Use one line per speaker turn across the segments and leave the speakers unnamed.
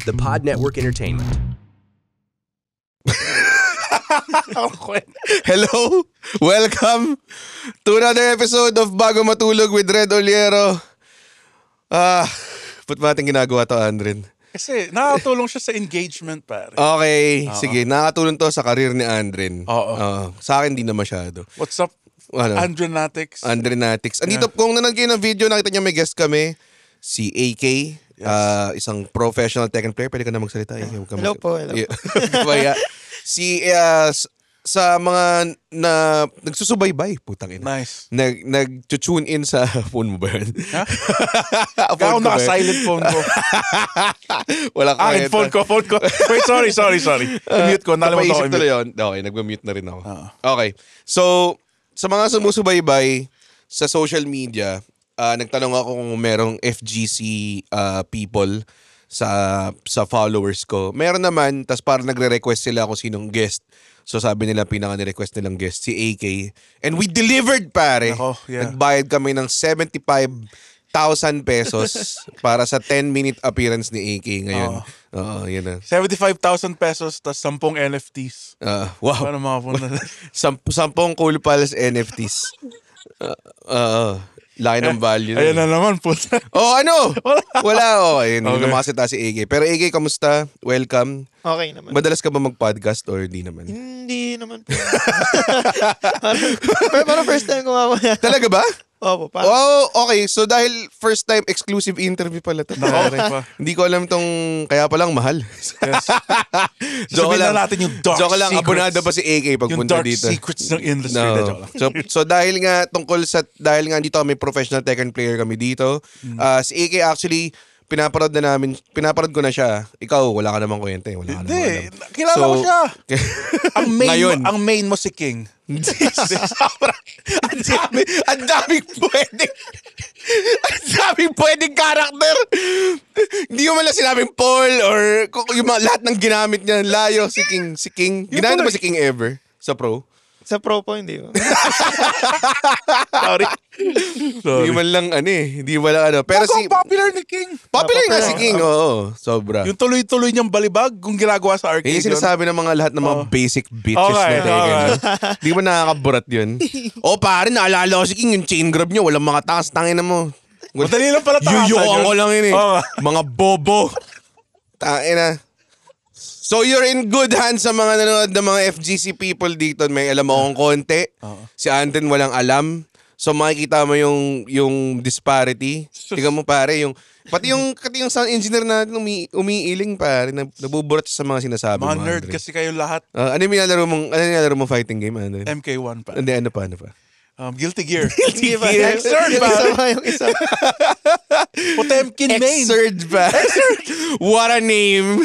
the Pod Network Entertainment.
Hello! Welcome to another episode of Bago Matulog with Red Oliero. Ba't ba natin ginagawa to, Andren?
Kasi nakakatulong siya sa engagement, pare.
Okay, sige. Nakakatulong to sa karir ni Andren.
Oo.
Sa akin, di na masyado.
What's up, Andrenatics?
Andrenatics. Andito, kung nanonood kayo ng video, nakita niyo may guest kami. Si AK, isang professional Tekken player. Pwede ka na magsalita.
Hello po.
Sa mga nagsusubaybay, putang ina.
Nice.
Nag-tune in sa phone mo ba yun?
Ha? Kaya ako naka-silent phone ko.
Wala ka
phone ko. Wait, sorry. Mute ko.
Napaisip tuloy yun. Okay, nag-mute na rin ako. Okay. So, sa mga sumusubaybay sa social media, nagtanong ako kung merong FGC people sa followers ko. Meron naman, tas parang nagre-request sila kung sinong guest. So sabi nila pinaka-request nilang guest, si AK. And we delivered, pare. Nagbayad kami ng 75,000 pesos para sa 10-minute appearance ni AK ngayon. Yun na.
75,000 pesos tas 10 NFTs.
Wow.
Paano makapunta?
10 Cool Pals NFTs. Laki ng value.
Ayan na naman, puta.
Ano? Wala. Okay. Lumakasita si AK. Pero AK, kamusta? Welcome.
Okay naman.
Madalas ka ba mag-podcast or di naman?
Hindi naman po. Parang first time ko nga.
Talaga ba?
Opo.
Okay. So dahil first time exclusive interview pala ito. Hindi ko alam tong kaya palang mahal.
Yes. Sabihin na natin yung dark
joke lang,
secrets.
abonado pa si AK pagpunta dito.
Yung dark secrets ng industry.
No. So dahil nga dito kami professional Tekken player kami dito. Si AK actually pinapanood ko na siya. Ikaw, wala ka namang kwenta. Wala ka namang alam.
Kilala ko siya. Ang main mo si King.
Ang daming pwedeng karakter. Hindi mo lang sinabing Paul or yung lahat ng ginamit niya. Layo, si King. Ginamit ba si King ever? Sa pro?
Sa pro po, hindi po.
Sorry.
Hindi man lang Hindi man lang Pero
popular ni King.
Popular nga si King, oo. Sobra.
Yung tuloy-tuloy niyang balibag kung ginagawa sa arcade.
Yung sinasabi ng mga lahat ng mga basic bitches na Tekken. Hindi mo nakakaburat yun. Pare, naalala ko si King, yung chain grab niya, walang mga takas, tangin na mo.
Madali lang pala takasan.
Yuyukan ko lang yun Mga bobo. Tangin na. So you're in good hands sa mga nanonood ng mga FGC people dito. May alam akong konti. Si Andren walang alam. So makikita mo yung disparity. Tingnan mo pare, pati yung sound engineer natin umiiling pare, nabuburat sa mga sinasabi mo.
Mga nerd kasi kayo lahat.
Ano yung nilalaro mong fighting game, Andren?
MK1 pa.
Hindi, ano pa?
Guilty Gear.
Guilty Gear.
Exert ba?
Yung isa.
Potemkin main.
Exert ba? What a name.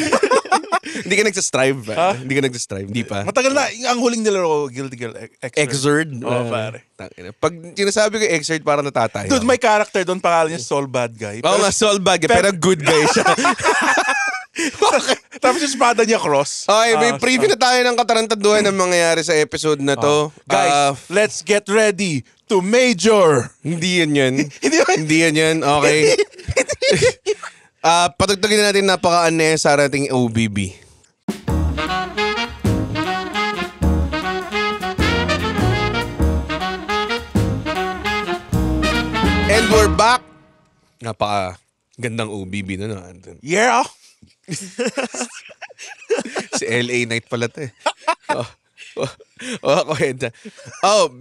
Hindi ka nagsastrive ba? Hindi ka nagsastrive? Hindi pa?
Matagal na. Ang huling nilaro ko, Guilty Gear
Exert?
Pare.
Pag sinasabi ko Exert, parang natatay.
Dude, may character doon, pangalan niya Soul Bad Guy.
Nga, Soul Bad Guy, pero good guy siya.
Tapos yung espada niya cross.
Okay, may preview na tayo ng katarantaduhan ng mangyayari sa episode na to.
Guys, let's get ready to major.
Hindi yan. Hindi yan. Okay. Patugtugin na natin napaka-unnecessary ating OBB. And we're back. Napaka-gandang OBB na Andren.
Yeah.
Si LA Night pala to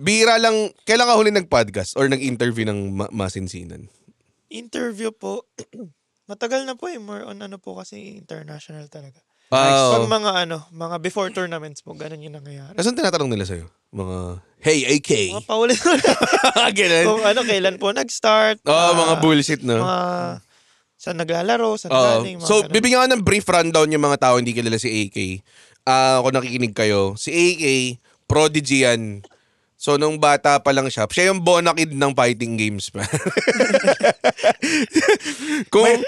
bira lang. Kailan ka huli nag-podcast or nag-interview ng masinsinan?
Interview po. Matagal na po More on po kasi international talaga.
Pag
mga before tournaments po, ganun yung nangyayari.
Saan tinatanong nila sa'yo? Mga, hey, AK.
Mga paulit-ulit. Kung kailan po nag-start.
Mga bullshit, no?
Saan naglalaro, saan galing.
So, bibigyan ko ng brief rundown yung mga tao hindi kilala si AK. Kung nakikinig kayo, si AK, prodigy yan. So, nung bata pa lang siya yung bonakid ng fighting games pa.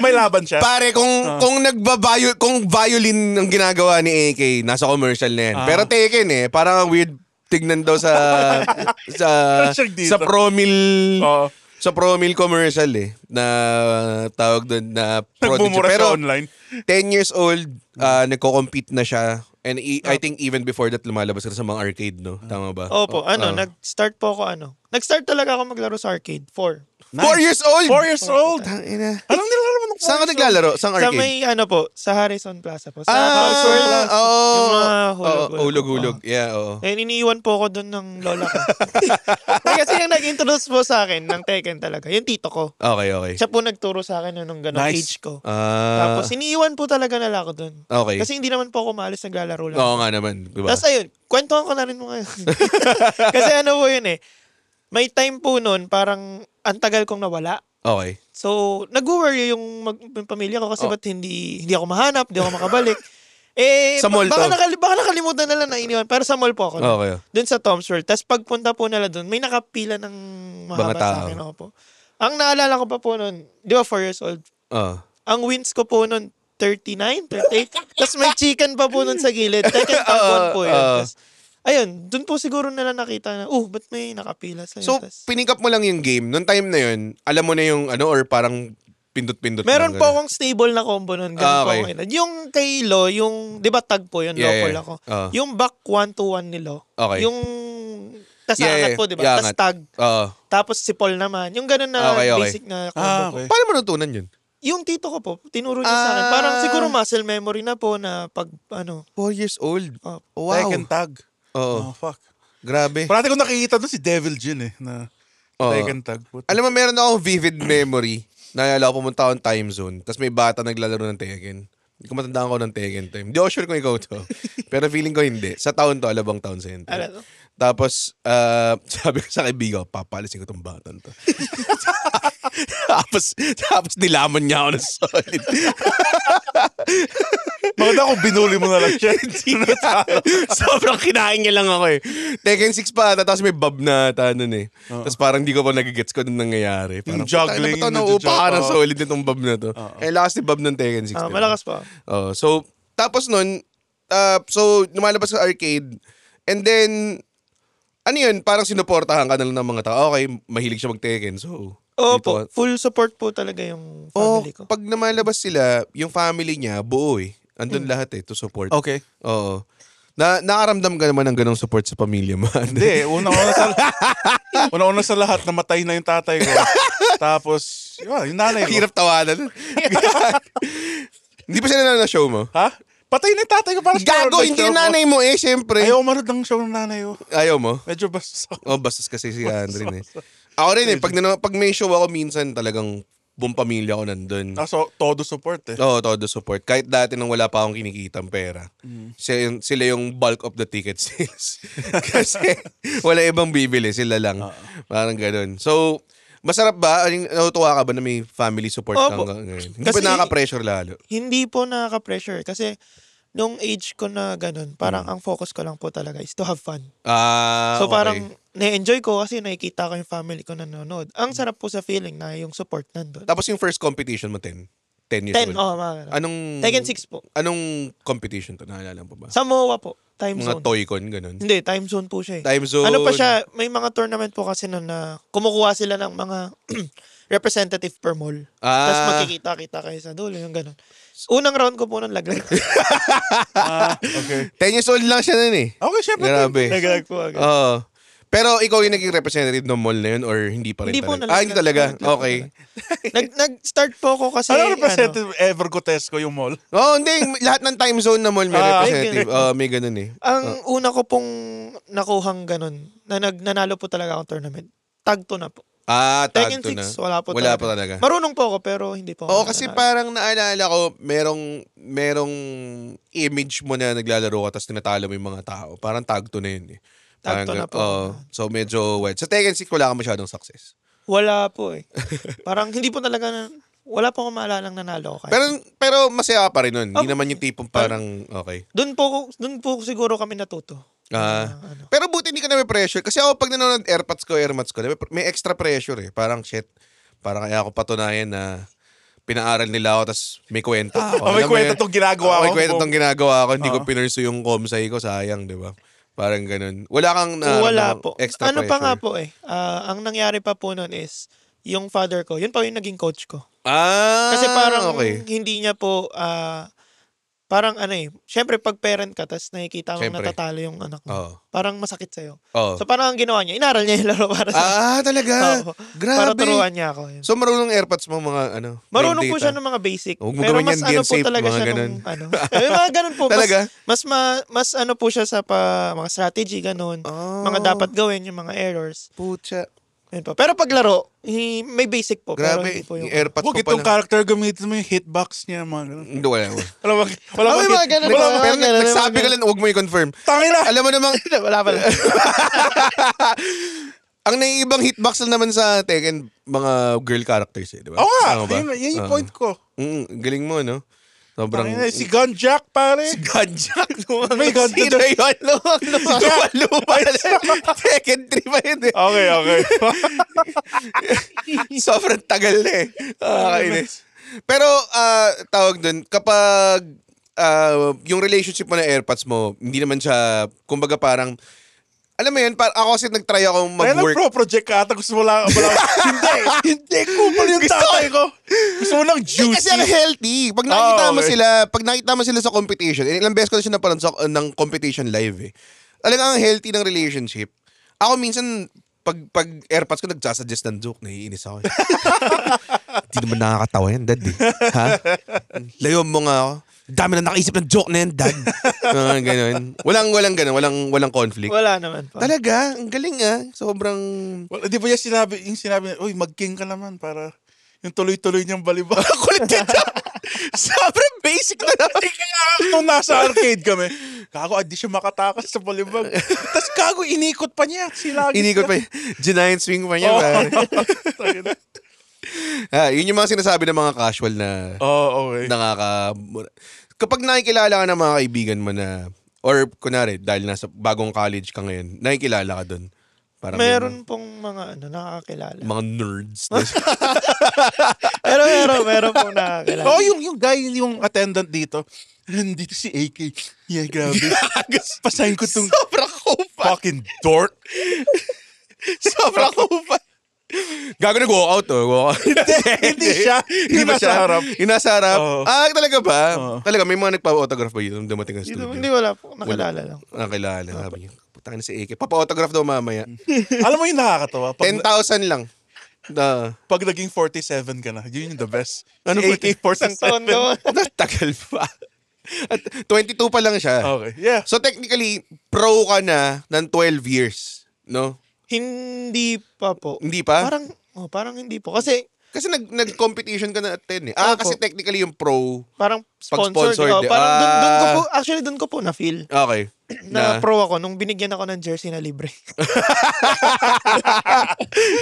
may laban siya?
Pare, kung violin ang ginagawa ni AK, nasa commercial na yan. Pero Tekken parang weird tignan daw sa promil. sa Promil commercial na tawag doon na Prodigy.
Nagmumura
Pero
siya online.
10 years old, nagko-compete na siya. And I think even before that, lumalabas ka sa mga arcade, no? Tama ba?
Opo, nag-start po ako Nag-start talaga ako maglaro sa arcade. 4.
4 years old?
4 years old?
Tangina.
Anong nilalaro mo ng 4
Saan ka naglalaro? Saan
Sa
arcade?
may sa Harrison Plaza po. Sa Harrison Plaza. Yung mga
hulog-hulog. Yeah, oo.
Eh, iniiwan po ako doon ng lola ko. Kasi yung nag-introduce po sa akin ng Tekken talaga, yung tito ko.
Okay.
Siya po nagturo sa akin nung ganong age ko. Tapos iniiwan po talaga nila ako doon.
Okay.
Kasi hindi naman po ako maalis, naglalaro lang.
Oo nga naman. Diba?
Tapos ayun, kwentuhan ko na rin mo ngayon. Kasi ano po yun may time po noon, parang ang tagal kong nawala.
Okay.
So, nag-worry yung pamilya ko kasi ba't hindi ako mahanap, hindi ako makabalik.
Sa mall
baka
to?
baka nakalimutan nila na iniwan. Pero sa mall po ako.
Okay.
Doon sa Tom's World. Tapos pagpunta po nila doon, may nakapila ng mahaba
Mga
sa akin ako po. Ang naalala ko pa po noon, di ba 4 years old? Ang wins ko po noon, 39, 38. Tapos may chicken pa po noon sa gilid. Tekken Tag 1 po yun. Tapos, ayun, doon po siguro nila nakita na, ba't may nakapila sa'yo?
So, pick up mo lang yung game. Noong time na yun, alam mo na yung or parang pindot-pindot
meron
lang,
po akong stable na combo nun. Ganun po ako. Yung kay Lo, yung, di ba tag po yun, local ako. Yung back 1-1 ni Lo.
Okay.
Yung, tas angat po, di ba? Tas tag. Tapos si Paul naman. Yung ganun na basic na combo po.
Paano mo natutunan yun?
Yung tito ko po, tinuro niya sa akin. Parang siguro muscle memory na po na pag,
4 years old.
Wow. Tekken Tag.
Oo.
Oh, fuck.
Grabe.
Parati ko nakikita doon si Devil Jin na Tekken Tag.
Alam mo, meron akong vivid memory. Naalala ko pumunta akong time zone. Tapos may bata naglalaro ng Tekken. Hindi ko matandaan ko ng Tekken time. Hindi ako sure kung ikaw to. Pero feeling ko hindi. Sa town to, Alabang Town Center.
Ano?
Tapos, sabi ko sa kaibigan, papalisin ko tong batang to. tapos nilaman niya ako ng solid.
Maganda kung binuli mo na lang siya.
Sobrang kinain niya lang ako Tekken 6 pa ata, tapos may bob na ata nun Tapos parang di ko pa nagigets ko nung nangyayari. Parang,
juggling.
Ba't nauupa ka ng solid nitong bob na to? Lakas ni bob ng Tekken 6.
Malakas pa.
So, tapos nun, lumalabas sa arcade, and then, ano yun, parang sinuportahan ka na lang ng mga tao. Okay, mahilig siya mag-Tekken, so...
Opo, full support po talaga yung family ko.
Pag namalabas sila, yung family niya, buo Andun lahat to support.
Okay.
Oo. Nakaramdam ka naman ng ganong support sa pamilya mo.
Hindi, una-una sa lahat, namatay na yung tatay ko. Tapos, yung nanay ko.
Hirap tawanan. Hindi pa sila na show mo?
Ha? Patay na yung tatay ko para
Gago, hindi yung nanay mo siyempre.
Ayaw manood ng show ng nanay ko.
Ayaw mo?
Medyo bastos ako.
Bastos kasi si Andrin Ako rin pag may show ako minsan talagang buong pamilya ko nandun.
So, todo support
Oo, todo support. Kahit dati nang wala pa akong kinikitang pera. Sila yung bulk of the ticket sales. Kasi wala ibang bibili, sila lang. Parang ganun. So, masarap ba? Natutuwa ka ba na may family support kang ngayon? Hindi ba nakaka-pressure lalo?
Hindi po nakaka-pressure. Kasi nung age ko na ganun, parang ang focus ko lang po talaga is to have fun. So parang na-enjoy ko kasi nakikita ko yung family ko nanonood. Ang sarap po sa feeling na yung support nandun.
Tapos yung first competition mo, 10 years
10,
old?
Anong... Tekken 6 po.
Anong competition to? Naalala mo ba?
Sa MOA po. Time
mga
zone.
Toy-Con, ganun?
Hindi, time zone po siya
Time zone.
Ano pa siya, may mga tournament po kasi nun na kumukuha sila ng mga representative per mall. Tapos magkikita-kita kayo sa dulo, yung ganun. Unang round ko po nun laglag.
Okay.
10 years old lang siya nun
Okay, syempre.
Grabe.
Laglag po agad.
Pero ikaw yung naging representative ng mall na yun or hindi pa rin
Hindi po
talaga? Hindi talaga? Okay.
Nag-start po ako kasi...
Ano representative ever Gotesco yung mall?
Hindi. Lahat ng time zone na mall may representative. May ganun
Ang una ko pong nakuhang ganun, na nanalo po talaga akong tournament. Tag 2 na po.
Tekken
6, wala po
Wala
talaga.
pa talaga.
Marunong po ako pero hindi po ako
kasi
nanalo.
parang naalala ko, merong image mo na naglalaro ka tapos tinatalo mo yung mga tao. Parang tag 2 na yun
Tag 2 na po.
So medyo wet. Sa Tekken 6 wala ka masyadong success.
Wala po Parang hindi po talaga wala po akong maalalang nanalo ako.
Pero masaya ka pa rin nun. Hindi naman yung tipong parang okay.
Doon po siguro kami natuto.
Pero buti hindi ka na may pressure. Kasi ako pag nanonood airmats ko, may extra pressure Parang shit. Parang kaya ako patunayan na pinaaral nila ako tapos may kwento.
May kwento tong ginagawa ko.
May kwento tong ginagawa ko. Hindi ko pinursu yung comsci ko. Sayang, di ba? Parang ganun. Wala kang
wala po.
extra
Ano
pressure.
pa nga po ang nangyari pa po nun is, yung father ko, yun pa yung naging coach ko.
Kasi
parang hindi niya po, parang syempre pag parent ka, tas nakikita mong natatalo yung anak mo, parang masakit sa'yo. So parang ang ginawa niya, inaral niya yung laro para sa...
talaga? Grabe.
Para turuan niya ako. Yun.
So marunong AirPods mo mga
Marunong po siya ng mga basic. Pero mas po talaga siya nung mga ganun po.
Talaga?
Mas po siya sa mga strategy, ganun. Mga dapat gawin, yung mga errors.
Pucha.
Pero pag laro, may basic po.
Grabe,
pero hindi po yung
AirPods
Huwag
pa
itong
pala.
character gamitin mo yung hitbox niya, mga ganun.
Hindi, wala.
mga ganun.
Pero nagsabi ka lang, huwag mo i-confirm.
Tangina!
Alam mo namang,
Wala pala.
ang naiibang hitbox lang naman sa Tekken, mga girl characters di ba?
Oo nga,
Tama ba?
yun yung point ko.
Galing mo, no? Sobrang...
Tangina, si Gunjack, pare.
Si Gunjack.
May gun to
Sino yun? Luma. Tekken 3 pa yun eh.
Okay.
Sobrang tagal na eh. Kainis. Pero, tawag dun, kapag yung relationship mo na AirPods mo, hindi naman siya, kumbaga parang, alam mo yun, ako kasi nag-try akong
Kaya
mag-work.
nag-pro-project ka ata, gusto mo lang, hindi, kupal yung tatay ko. Gusto mo lang juicy.
Kasi ang healthy. Pag nakita mo sila sa competition, ilang beses ko na siya naparoon ng competition live eh. Talagang ang healthy ng relationship. Ako minsan, pag AirPods ko nagsasuggest ng joke, naiinis ako. Hindi naman nakakatawa yan, dad eh. Ha? Layo mo nga ako. Dami na nakaisip ng joke na yan, dad. Ganun. Walang ganun. Walang conflict.
Wala naman po.
Talaga? Ang galing Sobrang...
Di ba yung sinabi, uy, mag-king ka naman para yung tuloy-tuloy niyang balibag.
Kulit yan. Sobrang basic na naman.
Kaya nung nasa arcade kami, kago, di siya makatakas sa balibag. Tapos kago, inikot pa niya.
Inikot pa niya. Giant swing pa niya. Yun yung mga sinasabi ng mga casual na
okay.
Kapag nakikilala ka ng mga kaibigan mo na, or kunwari, dahil nasa bagong college ka ngayon, nakikilala ka dun. Parang
meron pong mga nakakakilala.
Mga nerds.
Pero meron pong nakakilala.
Yung guy, yung attendant dito, nandito si AK. Yeah, grabe. Pasahin ko tong
Sobrang kupa.
fucking dork.
Sobrang kupa. Gago nag-walk out
Hindi siya.
Hindi ba siya?
harap.
Yung nasa harap? Talaga ba?
Talaga,
may mga nagpa-autograph ba yun nung dumating ang studio?
Hindi, wala po. Nakilala lang.
Nakilala. Sabi niya, putang na si AK. Papa-autograph daw mamaya.
Alam mo yung nakakatawa?
10,000 lang.
Pag naging 47 ka na, yun yung the best.
Ano
Si AK 47.
Tagal pa. At 22 pa lang siya.
Okay, yeah.
So technically, pro ka na ng 12 years. No?
Hindi pa po.
Hindi pa?
Parang hindi po. Kasi
nag-competition ka na at 10 eh.
Opo.
Kasi technically yung pro.
parang
Pag-sponsored,
sponsored. Parang doon ko po na-feel.
Okay.
Na pro ako nung binigyan ako ng jersey na libre.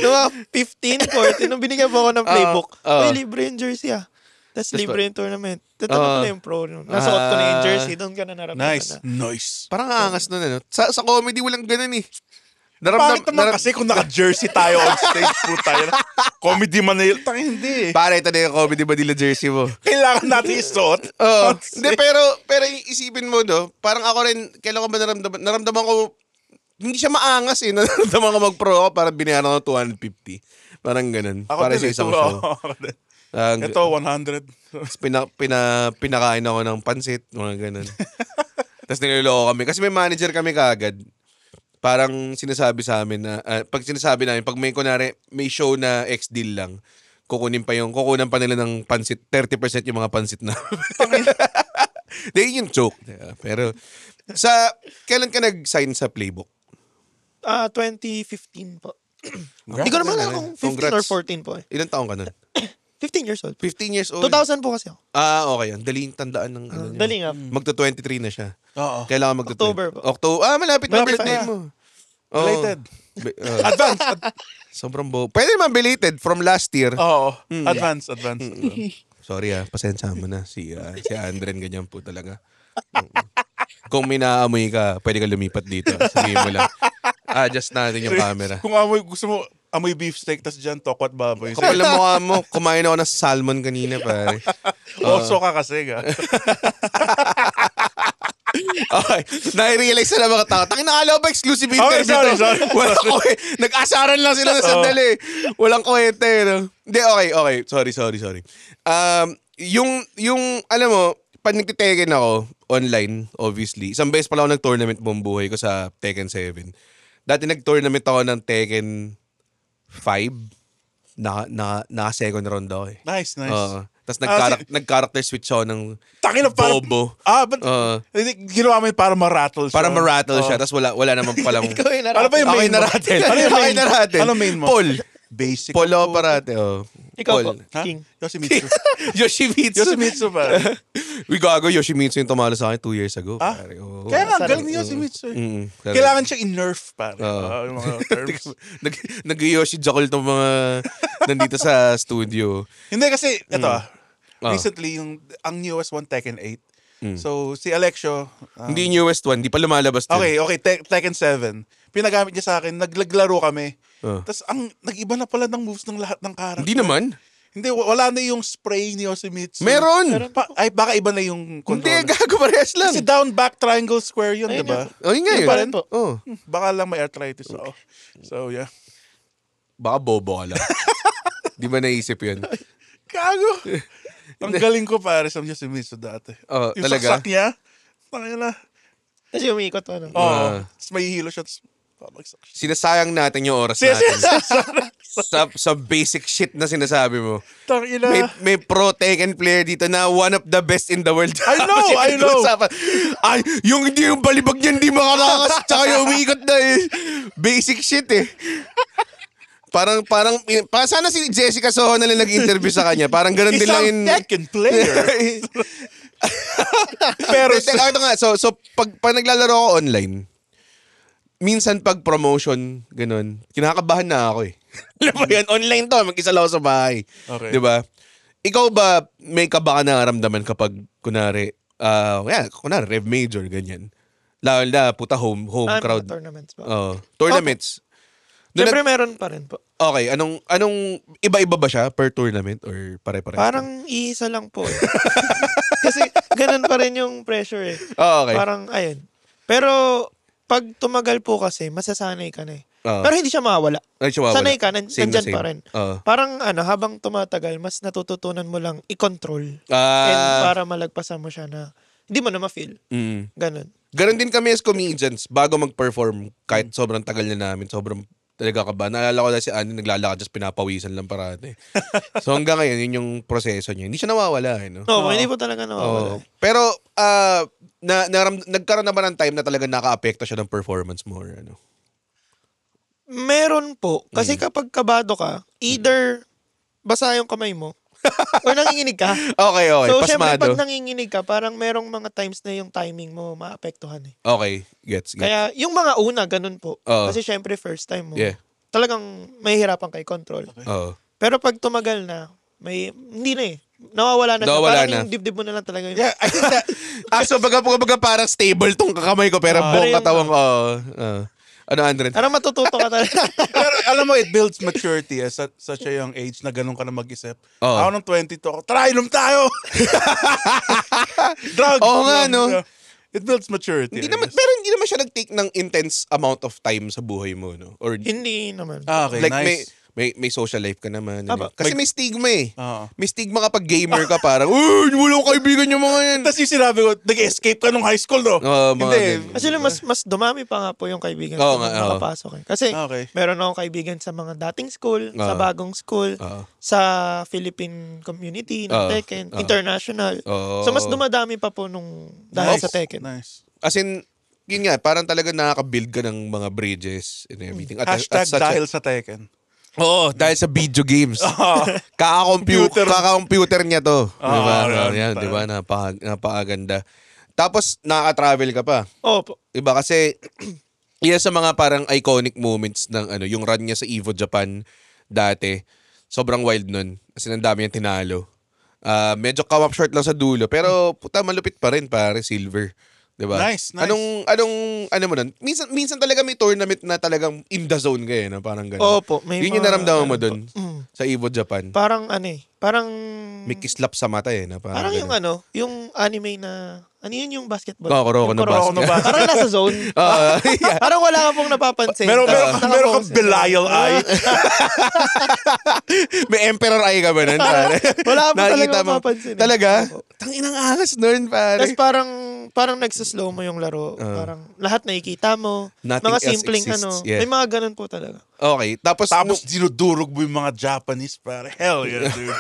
Noong 15, 14, nung binigyan po ako ng playbook. Libre yung jersey Tapos libre yung tournament. Tatanong ko na yung pro. Nasuot ko na yung jersey. Doon ka na naramdaman na.
Nice.
Parang angas nun. Sa comedy walang ganun eh.
Bakit naman kasi kung naka-jersey tayo on stage po tayo. Comedy Manila. Hindi eh.
Pare, ito na yung comedy Manila jersey mo.
Kailangan natin isuot.
Hindi, pero isipin mo, parang ako rin, kailan ko ba naramdaman ko, hindi siya maangas eh. Naramdaman ko mag-pro ako para binayaran ko 250. Parang ganun.
Ako
para sa isang show.
Ito, 100.
Pinakain ako ng pansit, mga ganun. Tapos niloloko kami. Kasi may manager kami kaagad. Parang sinasabi sa amin na, pag sinasabi namin, pag may show na ex-deal lang, kukunan pa nila ng pansit, 30% yung mga pansit na. Yun yung joke. Pero, kailan ka nag-sign sa playbook?
2015 po. Hindi ko naman alam kung 15 or 14 po eh.
Ilan taong ka nun?
15 years old.
15 years old?
2000 po kasi ako.
Okay. Daling tandaan ng ano niya.
Daling
Magto-23 na siya.
Oo.
Kailangan
October po.
Malapit na birthday
na.
mo.
Belated. Advance.
Sobrang Pwede naman belated from last year.
Oo. Advance.
Sorry pasensya mo na. Si Andren, ganyan po talaga. Kung may naaamoy ka, pwede ka lumipat dito. Sabihin mo lang. Adjust natin yung camera.
Kung gusto mo, amoy beefsteak, tas dyan, tokwat baboy.
Kapal na mukha mo, kumain ako ng salmon kanina, pare.
Oso ka kasi,
Okay. Nai-realize na mga tao. Tangin na alam ba exclusive interview
sorry.
Walang nag-asaran lang sila na sandali. Walang kwente. No? Hindi, okay. Sorry. Yung, alam mo, pag nagtiteken ako online, obviously, isang beses pala ako nag-tournament buong buhay ko sa Tekken 7. Dati nag-tournament ako ng Tekken 5. Naka-second round ako eh.
Nice.
Tapos nag-character switch ako ng Bobo.
Ginawa mo yun para ma-rattle siya.
Para ma-rattle siya. Tapos wala naman palang...
Ikaw yung
Ano ba yung main mo? Ano main mo?
Paul.
Basic.
Paul ako parate.
Ikaw po,
Ha?
King.
Yoshimitsu.
Yoshimitsu.
pa.
We gago, Yoshimitsu yung tumalo sa akin 2 years ago.
Ah?
Pare.
Kaya nga, galing ni Yoshimitsu. Kailangan siyang i-nerf, pare. Yung mga terms.
Nag-Yoshi Jackal tong mga nandito sa studio.
Hindi kasi, ito recently, ang newest one, Tekken 8. So, si Alexio.
Hindi newest one, di pa lumalabas din.
Okay, Tekken 7. Pinagamit niya sa akin, naglaglaro kami. Tapos, nag-iba na pala ng moves ng lahat ng character.
Hindi naman.
Hindi, wala na yung spray ni Yoshimitsu.
Meron!
Baka iba na yung control.
Hindi, gago parehas lang.
Kasi down, back, triangle, square yun, di ba?
Yun nga
Yun
yun.
pa rin.
Oh.
Baka lang may arthritis ako. So, yeah.
Baka bobo ka lang. Di ba naisip yun?
Gago! Ang galing ko pare sa Yoshimitsu dati.
Oh,
yung
talaga?
saksak niya, tangina.
Tapos umikot pa, no?
Tapos may hilo siya, tapos babagsak siya.
Sinasayang natin yung oras natin. sa basic shit na sinasabi mo.
Tangina.
May pro Tekken player dito na one of the best in the world.
I know.
Ay, yung balibag niya hindi makalakas. Tsaka yung umikot na eh. Basic shit eh. Parang sana si Jessica Soho na lang nag-interview sa kanya. Parang ganun din lang
Isang Tekken player.
Pero ito nga, so pag naglalaro ako online, minsan pag promotion, ganun, kinakabahan na ako eh. Alam mo yan, online to, mag-isa lang ako sa bahay.
Okay.
Di ba? Ikaw ba, may ka ba naramdaman kapag, kunwari, Rev Major, ganyan. Lalo na, puta home crowd.
Tournaments ba?
Tournaments.
Siyempre meron pa rin po.
Okay, anong iba-iba ba siya per tournament or pare-pare?
Parang iisa lang po eh. Kasi ganun pa rin yung pressure eh.
Okay.
Parang, ayun. Pero, pag tumagal po kasi, masasanay ka na eh. Pero hindi siya mawawala. Sanay ka, nandyan pa rin. Parang habang tumatagal, mas natututunan mo lang i-control. And para malagpasan mo siya na, hindi mo na ma-feel. Ganun.
Ganun din kami as comedians, bago mag-perform, kahit sobrang tagal na namin, sobrang talaga ka ba? Naalala ko na si Annie naglalakad, just pinapawisan lang parate. So hanggang ngayon, yun yung proseso niya. Hindi siya nawawala. Eh, no?
Hindi po talaga nawawala.
Pero, nagkaroon naman ng time na talaga naka-apekto siya ng performance mo or ano?
Meron po. Kasi kapag kabado ka, either basa yung kamay mo, or nanginginig ka.
Okay.
So, syempre,
Pasmado.
pag nanginginig ka, parang merong mga times na yung timing mo maapektuhan eh.
Okay, gets.
Kaya, yung mga una, ganun po.
Oo.
Kasi syempre, first time mo.
Yeah.
Talagang mahihirapan kay control.
Oo.
Pero pag tumagal na, hindi na eh. Nawawala na siya. Parang yung dibdib mo na lang talaga.
Yeah, I think that...
So baga parang stable tong kakamay ko, pero buong katawang ko. Ano, Andren?
Parang matututo ka talaga.
Pero alam mo, it builds maturity at such a young age na ganun ka na mag-isip. Ako nung 22 ako, tara, inom tayo! Drugs!
Oo nga, no?
It builds maturity.
Pero hindi naman siya nag-take ng intense amount of time sa buhay mo, no? Or,
Hindi naman.
like,
Okay, nice.
may social life ka naman.
Aba,
Kasi may stigma eh.
Oo.
May stigma kapag gamer ka, parang, wala akong kaibigan yung mga yan.
Tapos yung sinabi ko, nag-escape ka nung high school, no?
Oo, mga
Hindi.
ganun.
Actually, mas dumami pa nga po yung kaibigan
Oo
ko
nga,
nung
oo.
nakapasok eh. Kasi
Okay.
meron akong kaibigan sa mga dating school, sa bagong school, sa Philippine community ng Tekken, international. So mas dumadami pa po nung dahil sa Tekken.
Nice.
As in, yun nga, parang talaga nakaka-build ka ng mga bridges and everything.
Hashtag dahil sa Tekken.
Oo, dahil sa video games. Kaka-computer niya to. Diba? Yan, diba? Napakaganda. Tapos, nakaka-travel ka pa.
Opo.
Diba? Kasi, yan sa mga parang iconic moments ng yung run niya sa Evo Japan dati. Sobrang wild nun. Kasi ang dami niyang tinalo. Medyo come up short lang sa dulo. Pero, puta, malupit pa rin, pare. Silver. Diba?
Nice.
Ano mo nun? Minsan talaga may tournament na talagang in the zone kayo, no? Parang gano'n.
Opo.
Yun yung naramdaman mo dun sa Evo Japan.
Parang parang...
May kislap sa mata eh. Na
parang yung yung anime na... Ano yun yung basketball?
Kuroko no basket.
Parang nasa zone.
Yeah.
Parang wala ka pong napapansin.
Meron kang Belial eye.
May emperor eye ka ba nun?
Wala po talaga mapapansin.
Talaga? Tanginang angas nun, pare.
Tapos parang nagsaslow mo yung laro. Parang lahat nakikita mo.
Nothing
mga
else
simpleng
exists. Yeah.
May mga ganun po talaga.
Okay. Tapos
dinudurog mo yung mga Japanese, pare. Hell yeah, dude.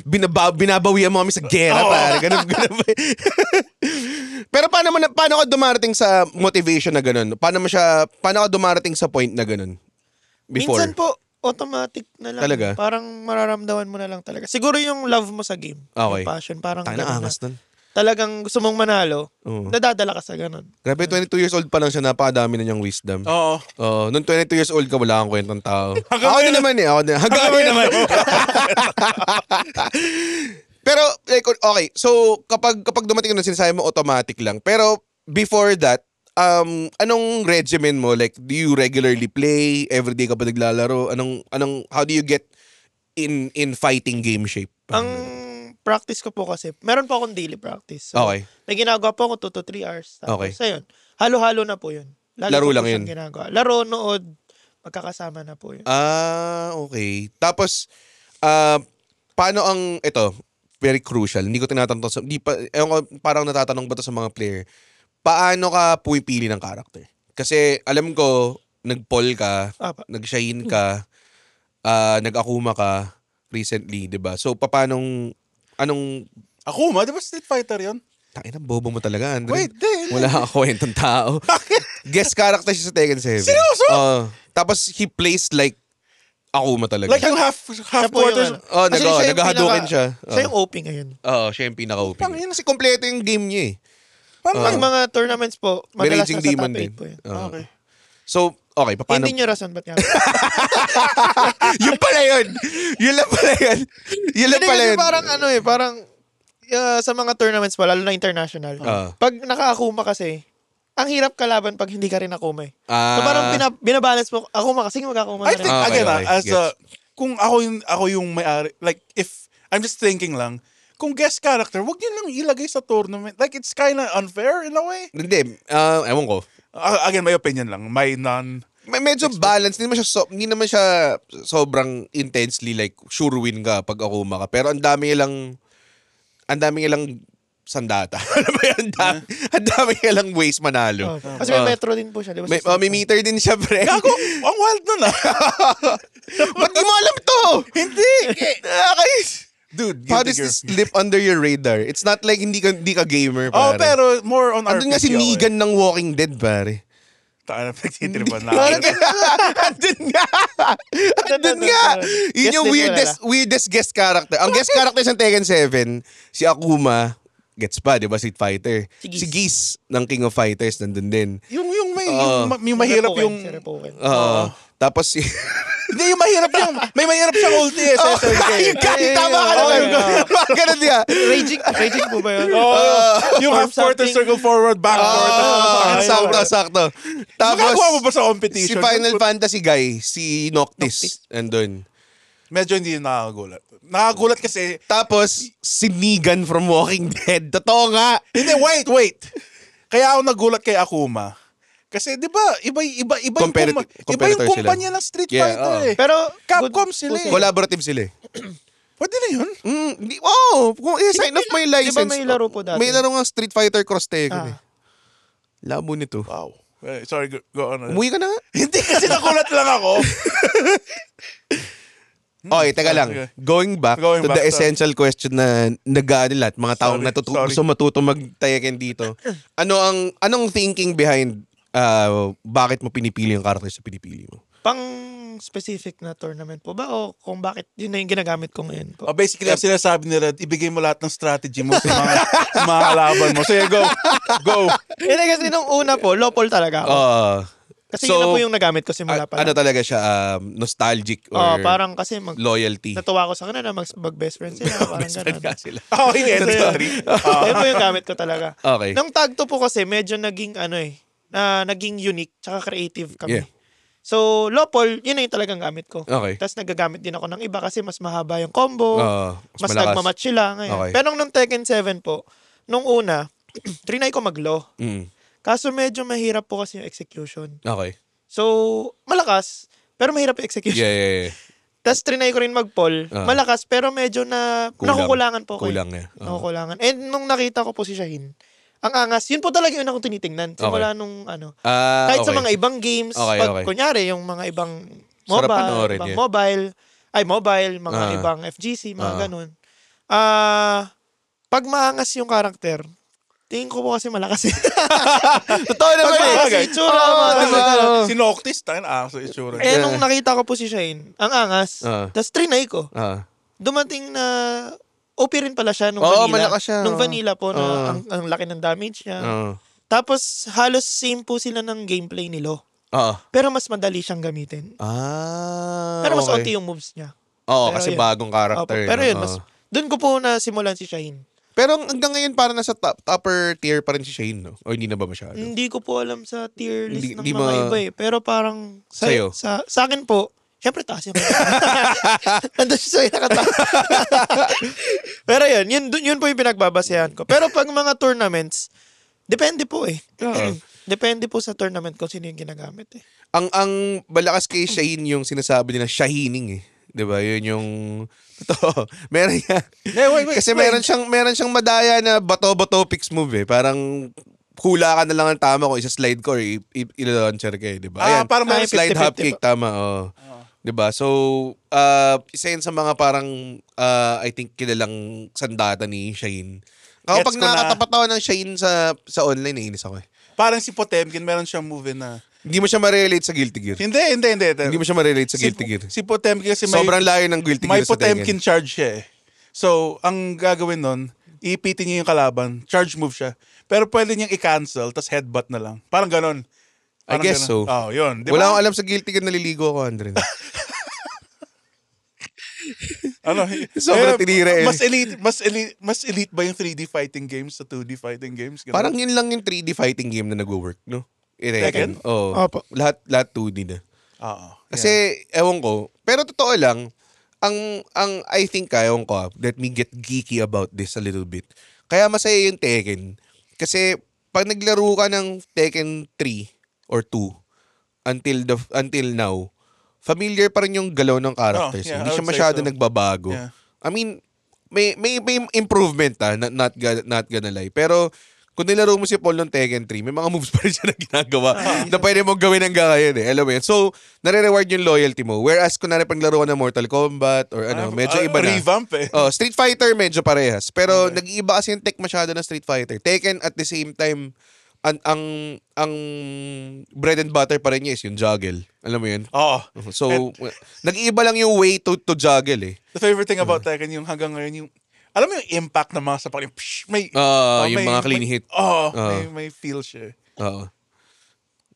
binabawian mo kami sa gera, pare. Ganun. Pero paano ka dumarating sa motivation na ganun? Paano ka dumarating sa point na ganun? Before?
Minsan po, automatic na lang.
Talaga?
Parang mararamdaman mo na lang talaga. Siguro yung love mo sa game.
Okay.
Yung passion. Parang
Tayo na angas nun.
talagang gusto mong manalo, nadadala ka sa ganun.
Grabe, 22 years old pa lang siya, napakadami na niyang wisdom.
Oo.
Nung 22 years old ka, wala kang kwentang tao.
Hanggang
Ako
ngayon
din naman eh. Hanggang ngayon naman. Pero, like, okay. So, kapag dumating na sinasabi mo, automatic lang. Pero, before that, anong regimen mo? Like, do you regularly play? Everyday ka ba naglalaro? How do you get in fighting game shape?
Ang practice ko po kasi, meron po akong daily practice. So,
Okay.
may ginagawa po ako 2 to 3 hours. Tapos,
Okay.
ayun. Halo-halo na po yun.
Laro
ko
lang
po siyang
yun.
Ginagawa. Laro, nood, magkakasama na po yun.
Okay. Tapos, paano ito, very crucial. Hindi ko tinatanong parang natatanong ba to sa mga player. Paano ka pumipili ng character? Kasi, alam ko, nag-poll ka, nag-shine ka, nag-akuma ka recently, 'di ba? So
Akuma, di ba Street Fighter yun?
Tangina, bobo mo talaga, Andre.
Wait, di.
Wala kang kwentong tao. Guest character siya sa Tekken 7.
Seryoso?
Tapos he plays like Akuma talaga.
Like yung half
po
quarters.
yung Kasi siya yung
nag-Hadouken siya.
Siya yung OP ngayon.
Siya yung pinaka-OP. Kasi kompleto yung game niya eh.
Pag mga tournaments po,
May
madalas
Raging
nasa
Demon
top 8
din.
po yun.
Okay.
So, okay, paano?
Hindi nyo rason, ba't nga?
Yun pala yun! Yun lang pala yun! Yun lang pala yun!
Parang sa mga tournaments pa, lalo na international. Pag naka-akuma kasi, ang hirap kalaban pag hindi ka rin akuma eh. So parang binabalance mo, akuma kasi mag-akuma na
I
rin.
think, again,
okay.
kung ako yung may-ari, like, if, I'm just thinking lang, kung guest character, wag yun lang ilagay sa tournament. Like, it's kinda unfair in a way.
Hindi, ewan ko.
Again, my opinion lang.
Medyo balance. Hindi naman siya sobrang intensely like sure win ka pag akuma ka. Pero ang dami lang sandata. Ang dami lang ways manalo.
Kasi may metro din po siya. Di ba?
May meter din siya, pre.
Gago, ang wild nun
Ba't di mo alam to?
Hindi.
Dude, how does this slip under your radar? It's not like hindi ka gamer, pare.
Pero more on RPG.
Andun nga si Negan ng Walking Dead, pare.
Taka na, nagtitripan na.
Andun nga. Yun yung weirdest guest character. Ang guest character sa Tekken 7, si Akuma, gets pa, di ba, Street Fighter. Si Geese ng King of Fighters, nandun din.
Yung mahirap yung...
Tapos si...
Hindi, yung mahirap yung... May mahirap siyang ulti eh.
Tama ka naman. Ganun niya.
Raging po ba yun?
Yung half quarter, circle forward, backward.
Sakto. Tapos,
magagawa mo ba sa competition?
Si Final Fantasy guy, si Noctis, andun.
Medyo hindi nakakagulat. Nakakagulat kasi...
Tapos, si Negan from Walking Dead. Totoo nga.
Hindi, wait. Kaya ako nagulat kay Akuma. Kasi 'di ba, iba yung kumpanya ng Street Fighter eh.
Pero
Capcom sila eh.
Collaborative sila eh.
Pwede na yun?
Kung sign off my license.
Diba may laro po dati?
May laro nga Street Fighter Cross Tekken eh. Labo nito.
Wow. Sorry, go on.
Umuwi ka na nga.
Hindi kasi nagulat lang ako.
Okay, teka lang. Going back to the essential question na lahat, mga taong gusto matuto mag-Tekken dito. Anong thinking behind bakit mo pinipili yung character sa pinipili mo?
Pang specific na tournament po ba o kung bakit yun na yung ginagamit ko ngayon po?
Basically, ang sinasabi nila, ibigay mo lahat ng strategy mo sa mga kalaban mo. Sige, go.
Hindi kasi nung una po, low-poll talaga ako. Kasi yun na po yung nagamit ko simula pa
Ano
lang.
talaga siya, nostalgic or
Parang kasi
loyalty?
natuwa ko sa kanila na mag-best friend sila. Parang
Best friend
ganun.
ka sila.
Oh, yun. Sorry.
Ayun po yung gamit ko talaga.
Okay.
Nung tag 2 po kasi, medyo naging naging unique tsaka creative kami.
Yeah.
So, Lopol, yun na yung talagang gamit ko.
Okay.
Tapos nagagamit din ako ng iba kasi mas mahaba yung combo. Mas
malakas.
nagmamatch sila ngayon.
Okay.
Pero nung Tekken 7 po, nung una, trinay ko mag-low. Kaso medyo mahirap po kasi yung execution.
Okay.
So, malakas, pero mahirap yung execution.
Yeah.
Tapos trinay ko rin mag-Paul. Malakas, pero medyo nakukulangan po ko.
Kulang niya.
Nakukulangan. And nung nakita ko po si Shaheen, ang angas, yun po talaga yung akong tinitingnan. Simula nung kahit sa mga ibang games, pag kunyari, yung mga ibang mobile, mga ibang FGC, mga ganun. Pag maangas yung karakter, tingin ko po kasi malakas.
Totoo naman
Kasi itsura,
Si Noctis, tayo na sa itsura.
nung nakita ko po si Shaheen, ang angas, tapos trinay ko. Dumating na OP rin pala siya nung vanilla.
Malakas siya.
Nung vanilla po na ang laki ng damage niya. Tapos halos same po sila ng gameplay ni Lo. Pero mas madali siyang gamitin. Pero mas onti yung moves niya.
Kasi yun, bagong character.
Pero yun, doon ko po na simulan si Shaheen.
Pero hanggang ngayon parang nasa upper tier pa rin si Shane, no? O hindi na ba masyado?
Hindi ko po alam sa tier list ng
Hindi
mga iba eh. Pero parang
Sa'yo?
sa akin po, syempre taas yung nandun siya sa'yo nakataas. Pero yun po yung pinagbabasehan ko. Pero pag mga tournaments, depende po eh. Depende po sa tournament kung sino yung ginagamit eh.
Ang malakas kay Shane yung sinasabi nila Shahining eh. 'Di ba? Yun yung totoo. Meron niya. Kasi meron siyang madaya na bato-bato picks move eh. Parang hula ka na lang ang tama kung isa-slide ko or i-launcher ka eh, 'di ba? Ayan,
parang may
slide
50-50
hop kick tama, 'Di ba? So, isa yun sa mga parang I think kilalang sandata ni Shane. Kapag nakakatapat ako ng Shane sa online, naiinis ako eh.
Parang si Potemkin, meron siyang move na
Hindi mo siya ma-relate sa Guilty Gear.
Hindi.
Hindi mo siya ma-relate sa Guilty Gear.
Si Potemkin kasi
Sobrang layo ng Guilty Gear
may
sa
Potemkin
Tekken.
charge siya eh. So, ang gagawin nun, iipitin niya yung kalaban, charge move siya. Pero pwede niyang i-cancel, tas headbutt na lang. Parang ganon.
I guess so.
Yun. Di
Wala
ba?
akong alam sa Guilty Gear, naliligo ako, Andre. Sobrang tinira eh.
Mas elite ba yung 3D fighting games sa 2D fighting games? Ganun?
Parang yun lang yung 3D fighting game na nag-work, no?
Tekken?
Oo.
Opo.
Lahat 2D na.
Oo.
Kasi, ewan ko, pero totoo lang, ang I think, ewan ko, let me get geeky about this a little bit. Kaya masaya yung Tekken. Kasi, pag naglaro ka ng Tekken 3 or 2, until now, familiar pa rin yung galaw ng characters. Hindi siya masyado nagbabago.
Yeah.
I mean, may improvement not gonna lie. Pero, kung nilaro mo si Paul ng Tekken 3, may mga moves pa rin siya na ginagawa na pwede mong gawin hanggang ngayon eh. Alam mo yun? So, nare-reward yung loyalty mo. Whereas, kung naglaro ka ng Mortal Kombat or medyo iba na.
Revamp eh.
Street Fighter, medyo parehas. Pero, nag-iiba kasi yung tech masyado ng Street Fighter. Tekken, at the same time, ang bread and butter pa rin niya is yung juggle. Alam mo yun?
Oo.
So, nag-iiba lang yung way to juggle eh.
The favorite thing about Tekken, yung hanggang ngayon, yung alam mo yung impact ng mga sapak, may
yung mga clean hit.
May feel siya.
Oo.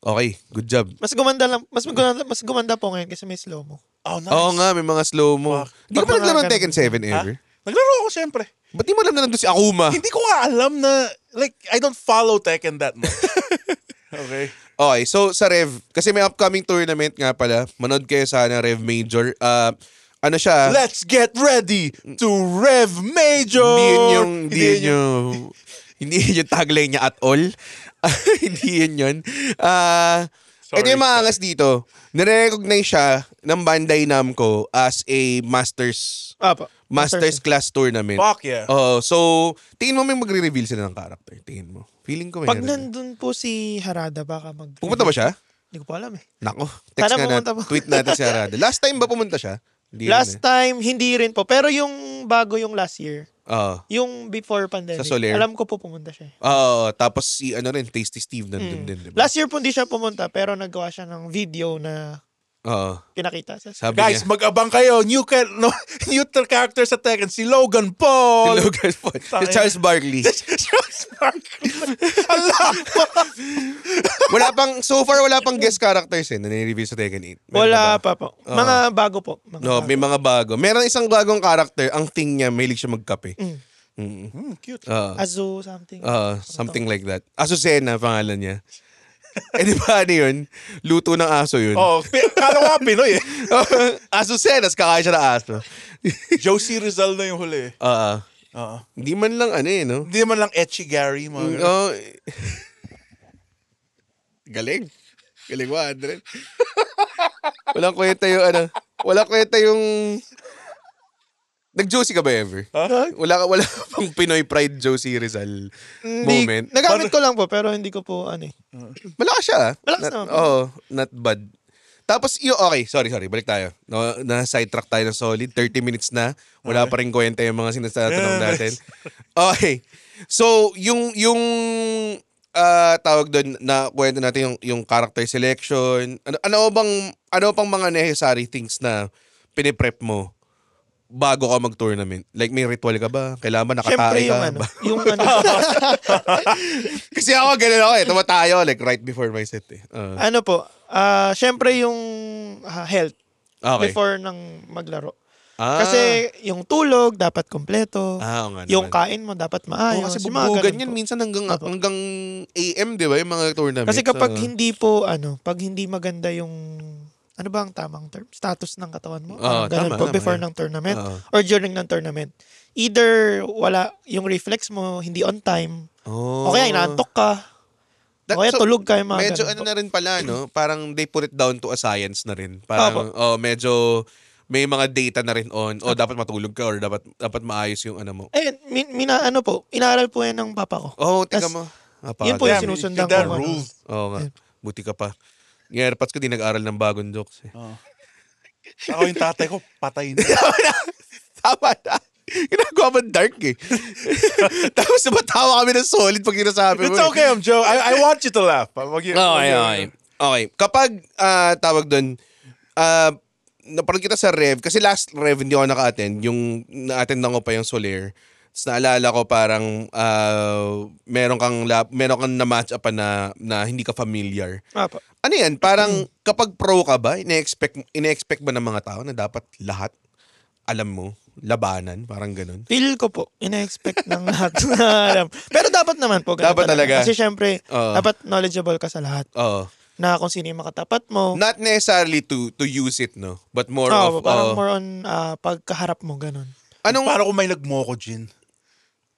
Okay, good job.
Mas gumanda po ngayon kasi may slow-mo.
Oh, nice.
Oo nga, may mga slow-mo. Hindi ka ba naglaro ng Tekken 7 ever?
Naglaro ako syempre.
Ba't di mo alam na nandun si Akuma?
Hindi ko nga alam na, like, I don't follow Tekken that much. Okay.
Okay, so sa Rev, kasi may upcoming tournament nga pala. Manood kayo sana, Rev Major. Ano siya?
Let's get ready to Rev Major!
Hindi yun yung tagline niya at all. Hindi yun. Ito yung maangas dito. Nare-recognize siya ng Bandai Namco as a Masters class tournament.
Fuck yeah.
So, tingin mo may magre-reveal sila ng character. Tingin mo. Feeling ko may
Pag nandun po si Harada, baka
pumunta ba siya?
Hindi ko pa alam eh.
Nako, text
Sana
nga
pumunta
natin.
po.
Tweet natin si Harada. Last time ba pumunta siya?
Last time, hindi rin po. Pero yung bago yung last year, yung before pandemic,
Sa Soler.
alam ko po pumunta siya.
Tapos si Tasty Steve nandun din, diba?
Last year po hindi siya pumunta, pero nagawa siya ng video na Pinakita sa
Sabi
Guys,
niya,
mag-abang kayo. New character sa Tekken, si Logan Paul.
si Logan Paul. Si Charles Barkley.
Charles Barkley. Alam mo.
So far, wala pang guest characters na nire-review sa Tekken 8. Meron
Wala
na ba?
pa po. Mga bago po.
No, may mga bago. Meron isang bagong character. Ang thing niya, mahilig siya magkape.
Cute.
Azu something.
Something like that. Azucena, pangalan niya. Di ba ano yun? Luto ng aso yun.
Kala ko nga Pinoy eh.
Azucena, kakain siya ng aso.
Josie Rizal na yung huli.
Hindi man lang no?
Hindi man lang Etchy Gary.
Galing. Galing mo, Andren. Walang kwenta yung Walang kwenta yung... Nag-Josie ka ba ever? Wala pang Pinoy Pride Josie Rizal moment.
Nagamit ko lang po, pero hindi ko po
Malakas siya.
Malakas naman.
Not bad. Tapos, okay, sorry, balik tayo. No, na-sidetrack tayo ng solid. 30 minutes na. Wala pa rin kwenta yung mga sinasatanong natin. Okay. So, yung tawag doon na kwento natin yung character selection. Ano pang mga necessary things na piniprep mo bago ka mag-tournament? Like, may ritual ka ba? Kailangan ba nakatae ka?
Yung
Kasi ako, ganun ako tumatayo like right before my set
syempre yung health before ng maglaro. Kasi yung tulog dapat kompleto. Yung kain mo dapat maayos.
Kasi bubugan yan minsan hanggang AM, di ba? Yung mga tournament.
Kasi kapag hindi po, pag hindi maganda yung ano ba ang tamang term? Status ng katawan mo? Ganun po, before ng tournament or during ng tournament. Either wala yung reflex mo, hindi on time, o kaya inaantok ka, o kaya tulog ka.
Medyo na rin pala, no? Parang they put it down to a science na rin. Parang, medyo may mga data na rin on, dapat matulog ka or dapat maayos yung mo.
Inaaral po yan ng papa ko.
Tingnan mo.
Yun po yung sinusundan ko.
Nga. Buti ka pa. Yung AirPods ko, di nag-aral ng bagong jokes
Ako yung tatay ko, patay na.
Tama na. Ginagawa mo dark Tapos matawa kami ng solid pag sinasabi mo.
It's okay, I'm Joe. I want you to laugh.
Okay. Kapag, tawag doon, naparod kita sa Rev, kasi last Rev hindi ako naka-attend, yung na-attend ko pa yung Soler. Tapos naalala ko parang meron kang na-match up na hindi ka familiar. Ano yan? Parang kapag pro ka ba, ine-expect ba ng mga tao na dapat lahat alam mo, labanan, parang ganun?
Feel ko po, ine-expect ng lahat na alam. Pero dapat naman po.
Dapat talaga.
Kasi syempre, dapat knowledgeable ka sa lahat. Na kung sino yung makatapat mo.
Not necessarily to use it, no? But more of...
Parang more on pagkaharap mo, ganun.
Para kung may nagmoko gin.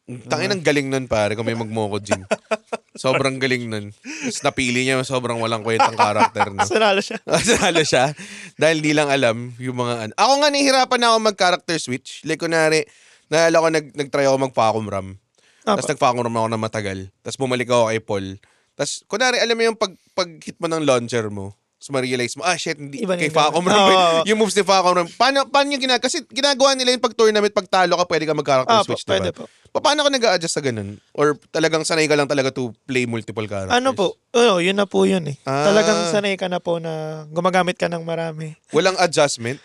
Tangin ang galing nun, pare, kung may magmoko gin. Sobrang galing nun. Tapos napili niya sobrang walang kwentang karakter. No?
Sanalo siya.
Sanalo siya. Dahil di lang alam yung mga Ako nga nahihirapan na ako mag-character switch. Like, kunwari, naalala ko nag-try ako mag-Facom Ram. Tapos nag-Facom Ram ako na matagal. Tapos bumalik ako kay Paul. Tapos, kunwari, alam mo yung pag-hit mo ng launcher mo, tapos ma-realize mo, shit, hindi, kay Facom Ram, yung moves ni Facom Ram. Paano yung ginagawa? Kasi ginagawa nila yung pag-tournament, pag talo ka, pwede ka mag-character switch, diba?
Pwede po.
Paano ka nag-a-adjust sa ganun? Or talagang sanay ka lang talaga to play multiple characters?
Yun na po yun Talagang sanay ka na po na gumagamit ka ng marami.
Walang adjustment?